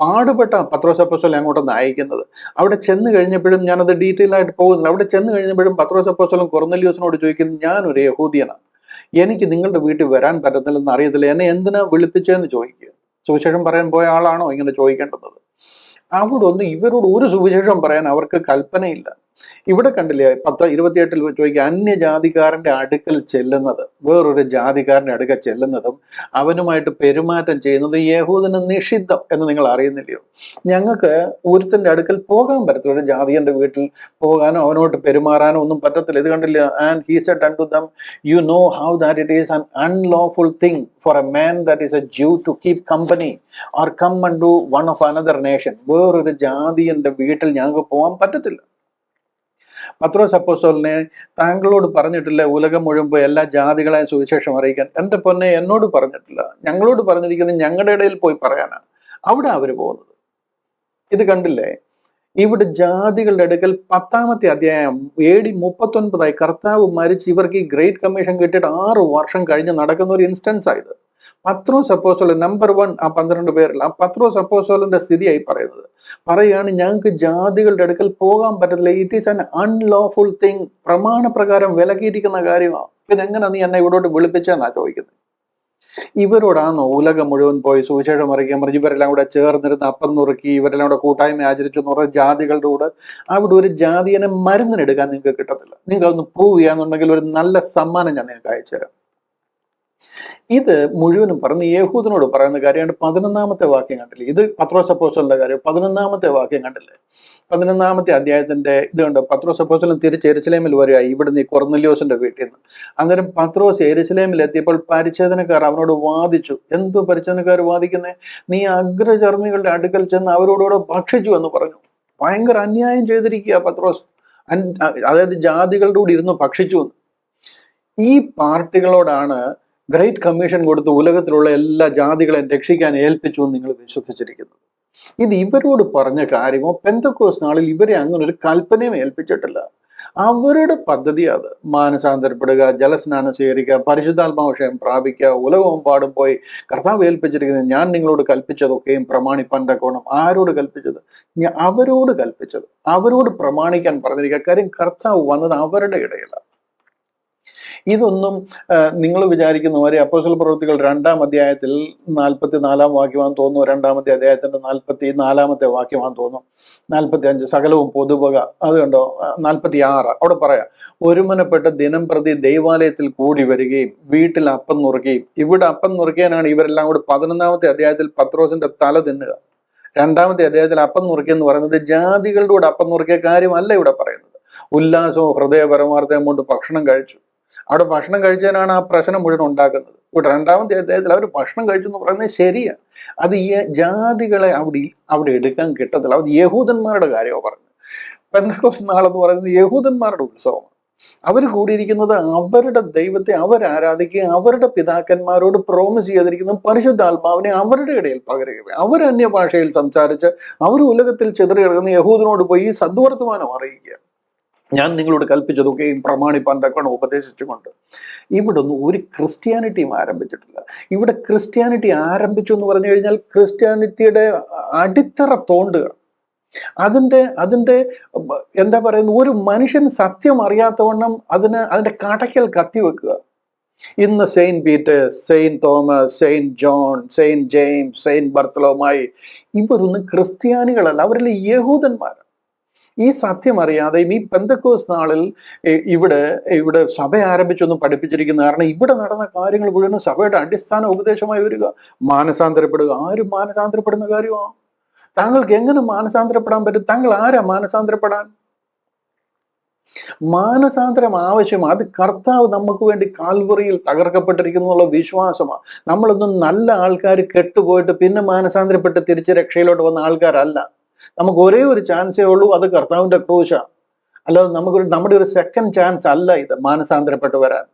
പാടുപെട്ട പത്രോസ് അപ്പോസ്തലനെ അങ്ങോട്ടൊന്ന് അയക്കുന്നത്. അവിടെ ചെന്ന് കഴിഞ്ഞപ്പോഴും, ഞാനത് ഡീറ്റെയിൽ ആയിട്ട് പോകുന്നില്ല, അവിടെ ചെന്ന് കഴിഞ്ഞപ്പോഴും പത്രോസ് അപ്പോസ്തലൻ കൊർന്നലിയോസിനോട് ചോദിക്കുന്നത്, ഞാനൊരു യഹൂദിയനാണ്, എനിക്ക് നിങ്ങളുടെ വീട്ടിൽ വരാൻ പറ്റത്തില്ലെന്ന് അറിയത്തില്ല, എന്നെ എന്തിനാ വിളിപ്പിച്ചതെന്ന് ചോദിക്കുക. സുവിശേഷം പറയാൻ പോയ ആളാണോ ഇങ്ങനെ ചോദിക്കേണ്ടത്? അവിടെ ഇവരോട് ഒരു സുവിശേഷം പറയാൻ അവർക്ക് കൽപ്പനയില്ല. ഇവിടെ കണ്ടില്ലേ 10:28 ചോദിക്കുക, അന്യജാതിക്കാരന്റെ അടുക്കൽ ചെല്ലുന്നത്, വേറൊരു ജാതിക്കാരന്റെ അടുക്കൽ ചെല്ലുന്നതും അവനുമായിട്ട് പെരുമാറ്റം ചെയ്യുന്നത് യഹൂദന് നിഷിദ്ധം എന്ന് നിങ്ങൾ അറിയുന്നില്ലയോ? ഞങ്ങൾക്ക് ഒരുത്തന്റെ അടുക്കൽ പോകാൻ പറ്റത്തില്ല, ഒരു ജാതിയന്റെ വീട്ടിൽ പോകാനോ അവനോട്ട് പെരുമാറാനോ ഒന്നും പറ്റത്തില്ല. ഇത് കണ്ടില്ല, and he said unto them, you know how that it is an unlawful thing for a man that is a Jew to keep company or come unto one of another nation. വേറൊരു ജാതിയന്റെ വീട്ടിൽ ഞങ്ങൾക്ക് പോകാൻ പറ്റത്തില്ല. പത്രോസ് അപ്പോസ്തലനെ താങ്കളോട് പറഞ്ഞിട്ടില്ല ഉലകം മുഴുവൻ പോയി എല്ലാ ജാതികളെയും സുവിശേഷം അറിയിക്കാൻ? എന്റെ പൊന്നെ, എന്നോട് പറഞ്ഞിട്ടില്ല. ഞങ്ങളോട് പറഞ്ഞിരിക്കുന്നത് ഞങ്ങളുടെ ഇടയിൽ പോയി പറയാനാണ്. അവിടെ അവര് പോകുന്നത്. ഇത് കണ്ടില്ലേ, ഇവിടെ ജാതികളുടെ അടുക്കൽ 10-ാമത്തെ അധ്യായം AD 39 കർത്താവ് മരിച്ച് ഇവർക്ക് ഈ ഗ്രേറ്റ് കമ്മീഷൻ കിട്ടിയിട്ട് 6 വർഷം കഴിഞ്ഞ് നടക്കുന്ന ഒരു ഇൻസ്റ്റൻസ് ആയത്. പത്രോസ് അപ്പോസ്തലൻ നമ്പർ 1 ആ 12 പേരിൽ ആ പത്രോസ് അപ്പോസ്തലന്റെ സ്ഥിതിയായി പറയുന്നത്. പറയാണ് ഞങ്ങൾക്ക് ജാതികളുടെ അടുക്കൽ പോകാൻ പറ്റത്തില്ല. It is an unlawful thing. പ്രമാണപ്രകാരം വിലക്കിയിരിക്കുന്ന കാര്യമാണ്. പിന്നെ എങ്ങനെ നീ എന്നെ ഇവിടോട്ട് വിളിപ്പിച്ചെന്നാ ചോദിക്കുന്നത്. ഇവരോടാണോ ഉലകം മുഴുവൻ പോയി സുവിശേഷം അറിയിക്കാൻ പറഞ്ഞു? ഇവരെല്ലാം കൂടെ ചേർന്നിരുന്ന് അപ്പം നുറുക്കി ഇവരെല്ലാം കൂടെ കൂട്ടായ്മ ആചരിച്ചു എന്ന് പറഞ്ഞ ജാതികളുടെ കൂടെ അവിടെ ഒരു ജാതിയനെ മരുന്നിനെടുക്കാൻ നിങ്ങൾക്ക് കിട്ടത്തില്ല. നിങ്ങൾക്ക് അതൊന്ന് പ്രൂവ് ചെയ്യാന്നുണ്ടെങ്കിൽ ഒരു നല്ല സമ്മാനം ഞാൻ നിങ്ങൾക്ക് അയച്ചു തരാം. ഇത് മുഴുവനും പറഞ്ഞ് യഹൂദനോട് പറയുന്ന കാര്യമാണ്. 11-ാമത്തെ വാക്യം കണ്ടില്ലേ? ഇത് പത്രോസ് അപ്പോസ്തലന്റെ കാര്യം. 11-ാമത്തെ വാക്യം കണ്ടില്ലേ? 11-ാമത്തെ അധ്യായത്തിന്റെ ഇത് കണ്ടോ? പത്രോസ് അപ്പോസ്തലൻ തിരിച്ച് യെരുശലേമിൽ വരിക ഇവിടുന്ന് ഈ കൊർന്നല്യോസിന്റെ വീട്ടിൽ നിന്ന്. അന്നേരം പത്രോസ് യെരുശലേമിൽ എത്തിയപ്പോൾ പരിച്ഛേദനക്കാർ അവനോട് വാദിച്ചു. എന്തു പരിച്ഛേദനക്കാർ വാദിക്കുന്നേ? നീ അഗ്രചർമ്മികളുടെ അടുക്കൽ ചെന്ന് അവരോടുകൂടെ ഭക്ഷിച്ചു എന്ന് പറഞ്ഞു. ഭയങ്കര അന്യായം ചെയ്തിരിക്കുക പത്രോസ്. അതായത് ജാതികളുടെ കൂടി ഇരുന്ന് ഭക്ഷിച്ചു എന്ന്. ഈ പാർട്ടികളോടാണ് ഗ്രേറ്റ് കമ്മീഷൻ കൊടുത്ത് ഉലകത്തിലുള്ള എല്ലാ ജാതികളെയും രക്ഷിക്കാൻ ഏൽപ്പിച്ചു എന്ന് നിങ്ങൾ വിശ്വസിച്ചിരിക്കുന്നത്. ഇത് ഇവരോട് പറഞ്ഞ കാര്യമോ? പെന്തക്കോസ്ത് നാളിൽ ഇവരെ അങ്ങനെ ഒരു കൽപ്പനയും ഏൽപ്പിച്ചിട്ടില്ല. അവരുടെ പദ്ധതി അത്. മാനസാന്തരപ്പെടുക, ജലസ്നാനം സ്വീകരിക്കുക, പരിശുദ്ധാത്മാവിഷയം പ്രാപിക്കുക, ഉലകമെമ്പാടും പോയി കർത്താവ് ഏൽപ്പിച്ചിരിക്കുന്നത് ഞാൻ നിങ്ങളോട് കൽപ്പിച്ചതൊക്കെയും പ്രമാണിപ്പാൻ തക്കവണ്ണം. ആരോട് കൽപ്പിച്ചത്? അവരോട് കൽപ്പിച്ചത്. അവരോട് പ്രമാണിക്കാൻ പറഞ്ഞിരിക്കുക. കാര്യം കർത്താവ് വന്നത് അവരുടെ ഇടയിലാണ്. ഇതൊന്നും നിങ്ങൾ വിചാരിക്കുന്ന മാതിരി അപ്പോസ്തല പ്രവൃത്തികൾ 2-ാം അധ്യായത്തിൽ 44-ാം വാക്യമാണെന്ന് തോന്നുന്നു. 2-ാമത്തെ അധ്യായത്തിന്റെ 44-ാമത്തെ വാക്യമാണെന്ന് തോന്നുന്നു. 45 സകലവും പൊതുവക. അത് കണ്ടോ? 46 അവിടെ പറയാം, ഒരുമനപ്പെട്ട് ദിനം പ്രതി ദൈവാലയത്തിൽ കൂടി വരികയും വീട്ടിൽ അപ്പം നുറുക്കുകയും. ഇവിടെ അപ്പം നുറുക്കിയാനാണ് ഇവരെല്ലാം കൂടി 11-ാമത്തെ അധ്യായത്തിൽ പത്രോസിന്റെ തല തിന്നുക. 2-ാമത്തെ അധ്യായത്തിൽ അപ്പം നുറുക്കിയ എന്ന് പറയുന്നത് ജാതികളുടെ കൂടെ അപ്പം നുറുക്കിയ കാര്യമല്ല ഇവിടെ പറയുന്നത്. ഉല്ലാസവും ഹൃദയ പരമാർത്ഥവും കൊണ്ട് ഭക്ഷണം കഴിച്ചു. അവിടെ ഭക്ഷണം കഴിച്ചതിനാണ് ആ പ്രശ്നം മുഴുവൻ ഉണ്ടാക്കുന്നത്. ഇവിടെ 2-ാമത്തെ അധ്യായത്തിൽ അവർ ഭക്ഷണം കഴിച്ചു എന്ന് പറയുന്നത് ശരിയാണ്. അത് ഈ ജാതികളെ അവിടെ എടുക്കാൻ കിട്ടത്തില്ല. അത് യഹൂദന്മാരുടെ കാര്യമാണ് പറഞ്ഞത്. പെന്തക്കോസ്ത് നാളെന്ന് പറയുന്നത് യഹൂദന്മാരുടെ ഉത്സവമാണ്. അവർ കൂടിയിരിക്കുന്നത് അവരുടെ ദൈവത്തെ അവരാരാധിക്കുകയും അവരുടെ പിതാക്കന്മാരോട് പ്രോമിസ് ചെയ്തിരിക്കുന്ന പരിശുദ്ധാത്മാവിനെ അവരുടെ ഇടയിൽ പകരുകയും അവർ അന്യഭാഷയിൽ സംസാരിച്ച് അവർ ഉലകത്തിൽ ചിതറി കിടക്കുന്ന യഹൂദനോട് പോയി ഈ സദ്വർത്തമാനം അറിയിക്കുക. ഞാൻ നിങ്ങളോട് കൽപ്പിച്ചതൊക്കെയും പ്രമാണിപ്പാൻ തക്കണം ഉപദേശിച്ചുകൊണ്ട്. ഇവിടെ ഒന്നും ഒരു ക്രിസ്ത്യാനിറ്റിയും ആരംഭിച്ചിട്ടില്ല. ഇവിടെ ക്രിസ്ത്യാനിറ്റി ആരംഭിച്ചു എന്ന് പറഞ്ഞു കഴിഞ്ഞാൽ ക്രിസ്ത്യാനിറ്റിയുടെ അടിത്തറ തോണ്ടുക. അതിന്റെ എന്താ പറയുന്നത്, ഒരു മനുഷ്യൻ സത്യം അറിയാത്തവണ്ണം അതിന്റെ കടയ്ക്കൽ കത്തിവെക്കുക. ഇന്ന് Saint Peter's, Saint Thomas, Saint John, Saint James, Saint Bartholomew ഇവരൊന്നും ക്രിസ്ത്യാനികളല്ല, അവരെല്ലാം യഹൂദന്മാരാണ്. ഈ സത്യം അറിയാതെയും ഈ പെന്തക്കോസ്ത് നാളിൽ ഇവിടെ സഭ ആരംഭിച്ചൊന്നും പഠിപ്പിച്ചിരിക്കുന്ന കാരണം ഇവിടെ നടന്ന കാര്യങ്ങൾ മുഴുവൻ സഭയുടെ അടിസ്ഥാന ഉപദേശമായി വരിക. മാനസാന്തരപ്പെടുക. ആരും മാനസാന്തരപ്പെടുന്ന കാര്യമാണ്? താങ്കൾക്ക് എങ്ങനെ മാനസാന്തരപ്പെടാൻ പറ്റും? താങ്കൾ ആരാ മാനസാന്തരപ്പെടാൻ? മാനസാന്തരം ആവശ്യമാണ്. അത് കർത്താവ് നമുക്ക് വേണ്ടി കാൽവറിയിൽ തകർക്കപ്പെട്ടിരിക്കുന്നുള്ള വിശ്വാസമാണ്. നമ്മളൊന്നും നല്ല ആൾക്കാർ കെട്ടുപോയിട്ട് പിന്നെ മാനസാന്തരപ്പെട്ട് തിരിച്ച് രക്ഷയിലോട്ട് വന്ന ആൾക്കാരല്ല. നമുക്ക് ഒരേ ഒരു ചാൻസേ ഉള്ളൂ, അത് കർത്താവിന്റെ ക്രൂശാണ്. അല്ലാതെ നമ്മുടെ ഒരു സെക്കൻഡ് ചാൻസ് അല്ല ഇത് മാനസാന്തരപ്പെട്ട് വരാൻ.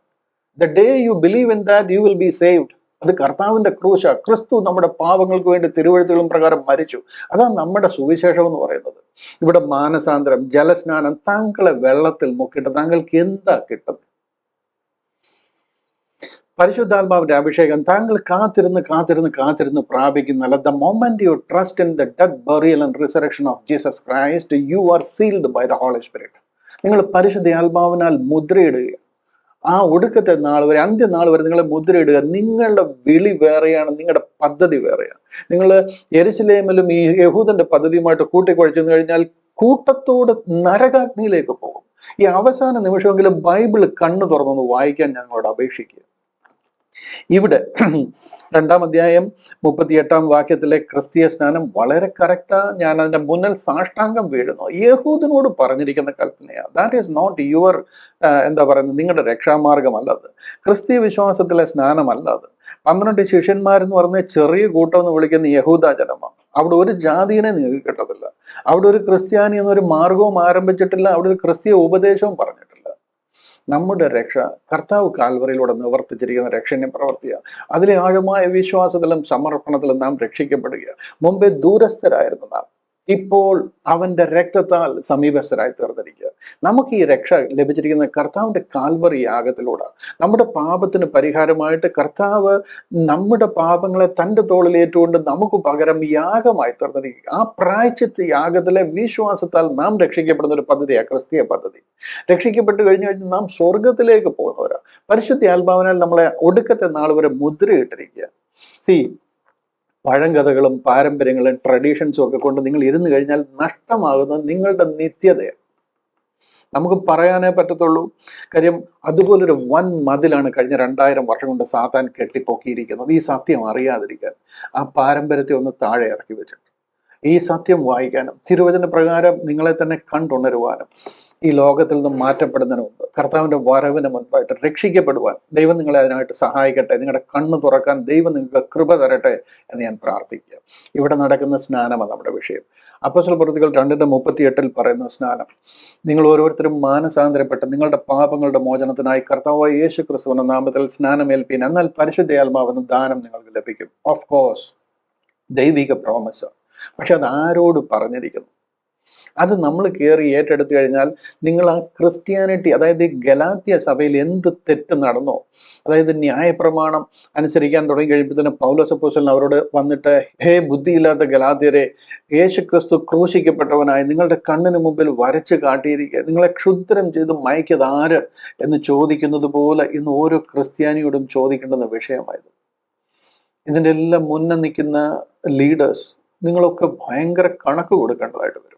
The day you believe in that you will be saved. അത് കർത്താവിന്റെ ക്രൂശ. ക്രിസ്തു നമ്മുടെ പാപങ്ങൾക്ക് വേണ്ടി തിരുവെഴുത്തുകളും പ്രകാരം മരിച്ചു. അതാണ് നമ്മുടെ സുവിശേഷം എന്ന് പറയുന്നത്. ഇവിടെ മാനസാന്തരം, ജലസ്നാനം, താങ്കളെ വെള്ളത്തിൽ മുക്കിയിട്ട് താങ്കൾക്ക് എന്താ കിട്ടുന്നത്? പരിശുദ്ധാത്മാവിന്റെ അഭിഷേകം താങ്കൾ കാത്തിരുന്ന് പ്രാപിക്കുന്നല്ല. The moment you trust in the death, burial and resurrection of Jesus Christ, you are sealed by the Holy Spirit. നിങ്ങൾ പരിശുദ്ധ ആത്മാവിനാൽ മുദ്രയിടുക. ആ ഒടുക്കത്തെ നാൾ വരെ, അന്ത്യനാൾ വരെ നിങ്ങളെ മുദ്രയിടുക. നിങ്ങളുടെ വിളി വേറെയാണ്, നിങ്ങളുടെ പദ്ധതി വേറെയാണ്. നിങ്ങൾ യെരുശലേമിലും ഈ യഹൂദന്റെ പദ്ധതിയുമായിട്ട് കൂട്ടിക്കുഴച്ചു കഴിഞ്ഞാൽ കൂട്ടത്തോട് നരകാഗ്നിയിലേക്ക് പോകും. ഈ അവസാന നിമിഷമെങ്കിലും ബൈബിൾ കണ്ണു തുറന്നൊന്ന് വായിക്കാൻ ഞങ്ങളോട് അപേക്ഷിക്കുക. ഇവിടെ 2-ാം അധ്യായം 38-ാം വാക്യത്തിലെ ക്രിസ്തീയ സ്നാനം വളരെ കറക്റ്റാ. ഞാൻ അതിന്റെ മുന്നിൽ സാഷ്ടാംഗം വീഴുന്നു. യഹൂദനോട് പറഞ്ഞിരിക്കുന്ന കൽപ്പനയാണ്. ദാറ്റ് ഈസ് നോട്ട് യുവർ എന്താ പറയുന്നത്, നിങ്ങളുടെ രക്ഷാമാർഗമല്ലത്. ക്രിസ്തീയ വിശ്വാസത്തിലെ സ്നാനമല്ലത്. 12 ശിഷ്യന്മാരെന്ന് പറഞ്ഞ ചെറിയ കൂട്ടം എന്ന് വിളിക്കുന്ന യഹൂദ ജനമാണ്. അവിടെ ഒരു ജാതിയെ നിങ്ങൾക്ക് കിട്ടത്തില്ല. അവിടെ ഒരു ക്രിസ്ത്യാനി എന്നൊരു മാർഗവും ആരംഭിച്ചിട്ടില്ല. അവിടെ ഒരു ക്രിസ്തീയ ഉപദേശവും പറഞ്ഞിട്ടില്ല. നമ്മുടെ രക്ഷ കർത്താവ് കാൽവറിയിലൂടെ നിവർത്തിച്ചിരിക്കുന്ന രക്ഷണ്യ പ്രവർത്തിയാണ്. അതിലെ ആഴമായ വിശ്വാസത്തിലും സമർപ്പണത്തിലും നാം രക്ഷിക്കപ്പെടുക. മുമ്പേ ദൂരസ്ഥരായിരുന്നു നാം, ഇപ്പോൾ അവന്റെ രക്തത്താൽ സമീപസ്ഥരായി തീർന്നിരിക്കുക. നമുക്ക് ഈ രക്ഷ ലഭിച്ചിരിക്കുന്ന കർത്താവിന്റെ കാൽവറി യാഗത്തിലൂടെ. നമ്മുടെ പാപത്തിന് പരിഹാരമായിട്ട് കർത്താവ് നമ്മുടെ പാപങ്ങളെ തൻ്റെ തോളിലേറ്റുകൊണ്ട് നമുക്ക് പകരം യാഗമായി തീർന്നിരിക്കുക. ആ പ്രായശ്ചിത്ത യാഗത്തിലെ വിശ്വാസത്താൽ നാം രക്ഷിക്കപ്പെടുന്ന ഒരു പദ്ധതിയാണ് ക്രിസ്തീയ പദ്ധതി. രക്ഷിക്കപ്പെട്ട് കഴിഞ്ഞാൽ നാം സ്വർഗത്തിലേക്ക് പോകുന്നവരാ. പരിശുദ്ധ ആത്മാവിനാൽ നമ്മളെ ഒടുക്കത്തെ നാൾ വരെ മുദ്രയിട്ടിരിക്കുക. പഴങ്കഥകളും പാരമ്പര്യങ്ങളും ട്രഡീഷൻസും ഒക്കെ കൊണ്ട് നിങ്ങൾ ഇരുന്ന് കഴിഞ്ഞാൽ നഷ്ടമാകുന്നത് നിങ്ങളുടെ നിത്യതയാണ്. നമുക്ക് പറയാനേ പറ്റത്തുള്ളൂ. കാര്യം അതുപോലൊരു വൻ മതിലാണ് കഴിഞ്ഞ 2000 വർഷം കൊണ്ട് സാത്താൻ കെട്ടിപ്പൊക്കിയിരിക്കുന്നത്. ഈ സത്യം അറിയാതിരിക്കാൻ ആ പാരമ്പര്യത്തെ ഒന്ന് താഴെ ഇറക്കി വെച്ചിട്ട് ഈ സത്യം വായിക്കാനും തിരുവചന പ്രകാരം നിങ്ങളെ തന്നെ കണ്ടുണരുവാനും ഈ ലോകത്തിൽ നിന്നും മാറ്റപ്പെടുന്നതിന് മുമ്പ് കർത്താവിന്റെ വരവിന് മുൻപായിട്ട് രക്ഷിക്കപ്പെടുവാൻ ദൈവം നിങ്ങളെ അതിനായിട്ട് സഹായിക്കട്ടെ. നിങ്ങളുടെ കണ്ണ് തുറക്കാൻ ദൈവം നിങ്ങൾക്ക് കൃപ തരട്ടെ എന്ന് ഞാൻ പ്രാർത്ഥിക്കുക. ഇവിടെ നടക്കുന്ന സ്നാനമാണ് നമ്മുടെ വിഷയം. അപ്പോസ്തലപ്രവൃത്തികൾ 2:38 പറയുന്ന സ്നാനം. നിങ്ങൾ ഓരോരുത്തരും മാനസാന്തരപ്പെട്ട് നിങ്ങളുടെ പാപങ്ങളുടെ മോചനത്തിനായി കർത്താവായ യേശു ക്രിസ്തുവിന്റെ നാമത്തിൽ സ്നാനമേൽപ്പീൻ, എന്നാൽ പരിശുദ്ധയാത്മാവെന്ന ദാനം നിങ്ങൾക്ക് ലഭിക്കും. ഓഫ് കോഴ്സ് ദൈവിക പ്രോമിസ്. പക്ഷെ അത് ആരോട് പറഞ്ഞിരിക്കുന്നു? അത് നമ്മൾ കയറി ഏറ്റെടുത്തു കഴിഞ്ഞാൽ നിങ്ങൾ ആ ക്രിസ്ത്യാനിറ്റി, അതായത് ഈ ഗലാത്യ സഭയിൽ എന്ത് തെറ്റ് നടന്നോ, അതായത് ന്യായപ്രമാണം അനുസരിക്കാൻ തുടങ്ങി കഴിയുമ്പോഴത്തേന് പൗലോസ് അപ്പോസ്തലൻ അവരോട് വന്നിട്ട്, ഹേ ബുദ്ധിയില്ലാത്ത ഗലാത്യരെ, യേശു ക്രിസ്തു ക്രൂശിക്കപ്പെട്ടവനായി നിങ്ങളുടെ കണ്ണിന് മുമ്പിൽ വരച്ച് കാട്ടിയിരിക്കുക, നിങ്ങളെ ക്ഷുദ്രം ചെയ്ത് മയക്കിയത് ആര് എന്ന് ചോദിക്കുന്നത് പോലെ ഇന്ന് ഓരോ ക്രിസ്ത്യാനിയോടും ചോദിക്കേണ്ടുന്ന വിഷയമായത്. ഇതിൻ്റെ എല്ലാം മുന്നേ നിൽക്കുന്ന ലീഡേഴ്സ് നിങ്ങളൊക്കെ ഭയങ്കര കണക്ക് കൊടുക്കേണ്ടതായിട്ട് വരും.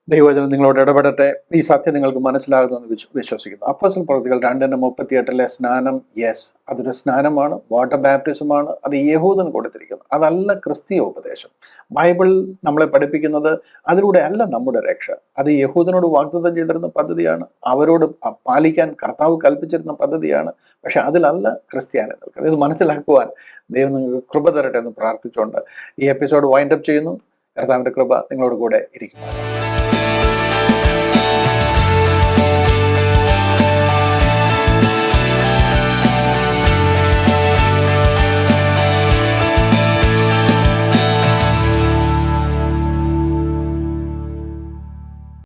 ദൈവവചനം നിങ്ങളോട് ഇടപെടട്ടെ. ഈ സത്യം നിങ്ങൾക്ക് മനസ്സിലാകുമെന്ന് വിശ്വസിക്കുന്നു. അപ്പോസ്തലപ്രവൃത്തികൾ 2:38 സ്നാനം, യെസ്, അതൊരു സ്നാനമാണ്, വാട്ടർ ബാപ്റ്റിസമാണ്. അത് യഹൂദൻ കൊടുത്തിരിക്കുന്നത്, അതല്ല ക്രിസ്തീയ ഉപദേശം. ബൈബിൾ നമ്മളെ പഠിപ്പിക്കുന്നത് അതിലൂടെ അല്ല നമ്മുടെ രക്ഷ. അത് യഹൂദനോട് വാഗ്ദത്തം ചെയ്തിരുന്ന പദ്ധതിയാണ്, അവരോട് പാലിക്കാൻ കർത്താവ് കൽപ്പിച്ചിരുന്ന പദ്ധതിയാണ്. പക്ഷെ അതിലല്ല ക്രിസ്ത്യാനി നിൽക്കുന്നത്. ഇത് മനസ്സിലാക്കുവാൻ ദൈവം നിങ്ങൾക്ക് കൃപ തരട്ടെ എന്ന് പ്രാർത്ഥിച്ചുകൊണ്ട് ഈ എപ്പിസോഡ് വൈൻഡപ്പ് ചെയ്യുന്നു. കർത്താവിന്റെ കൃപ നിങ്ങളോട് കൂടെ ഇരിക്കും.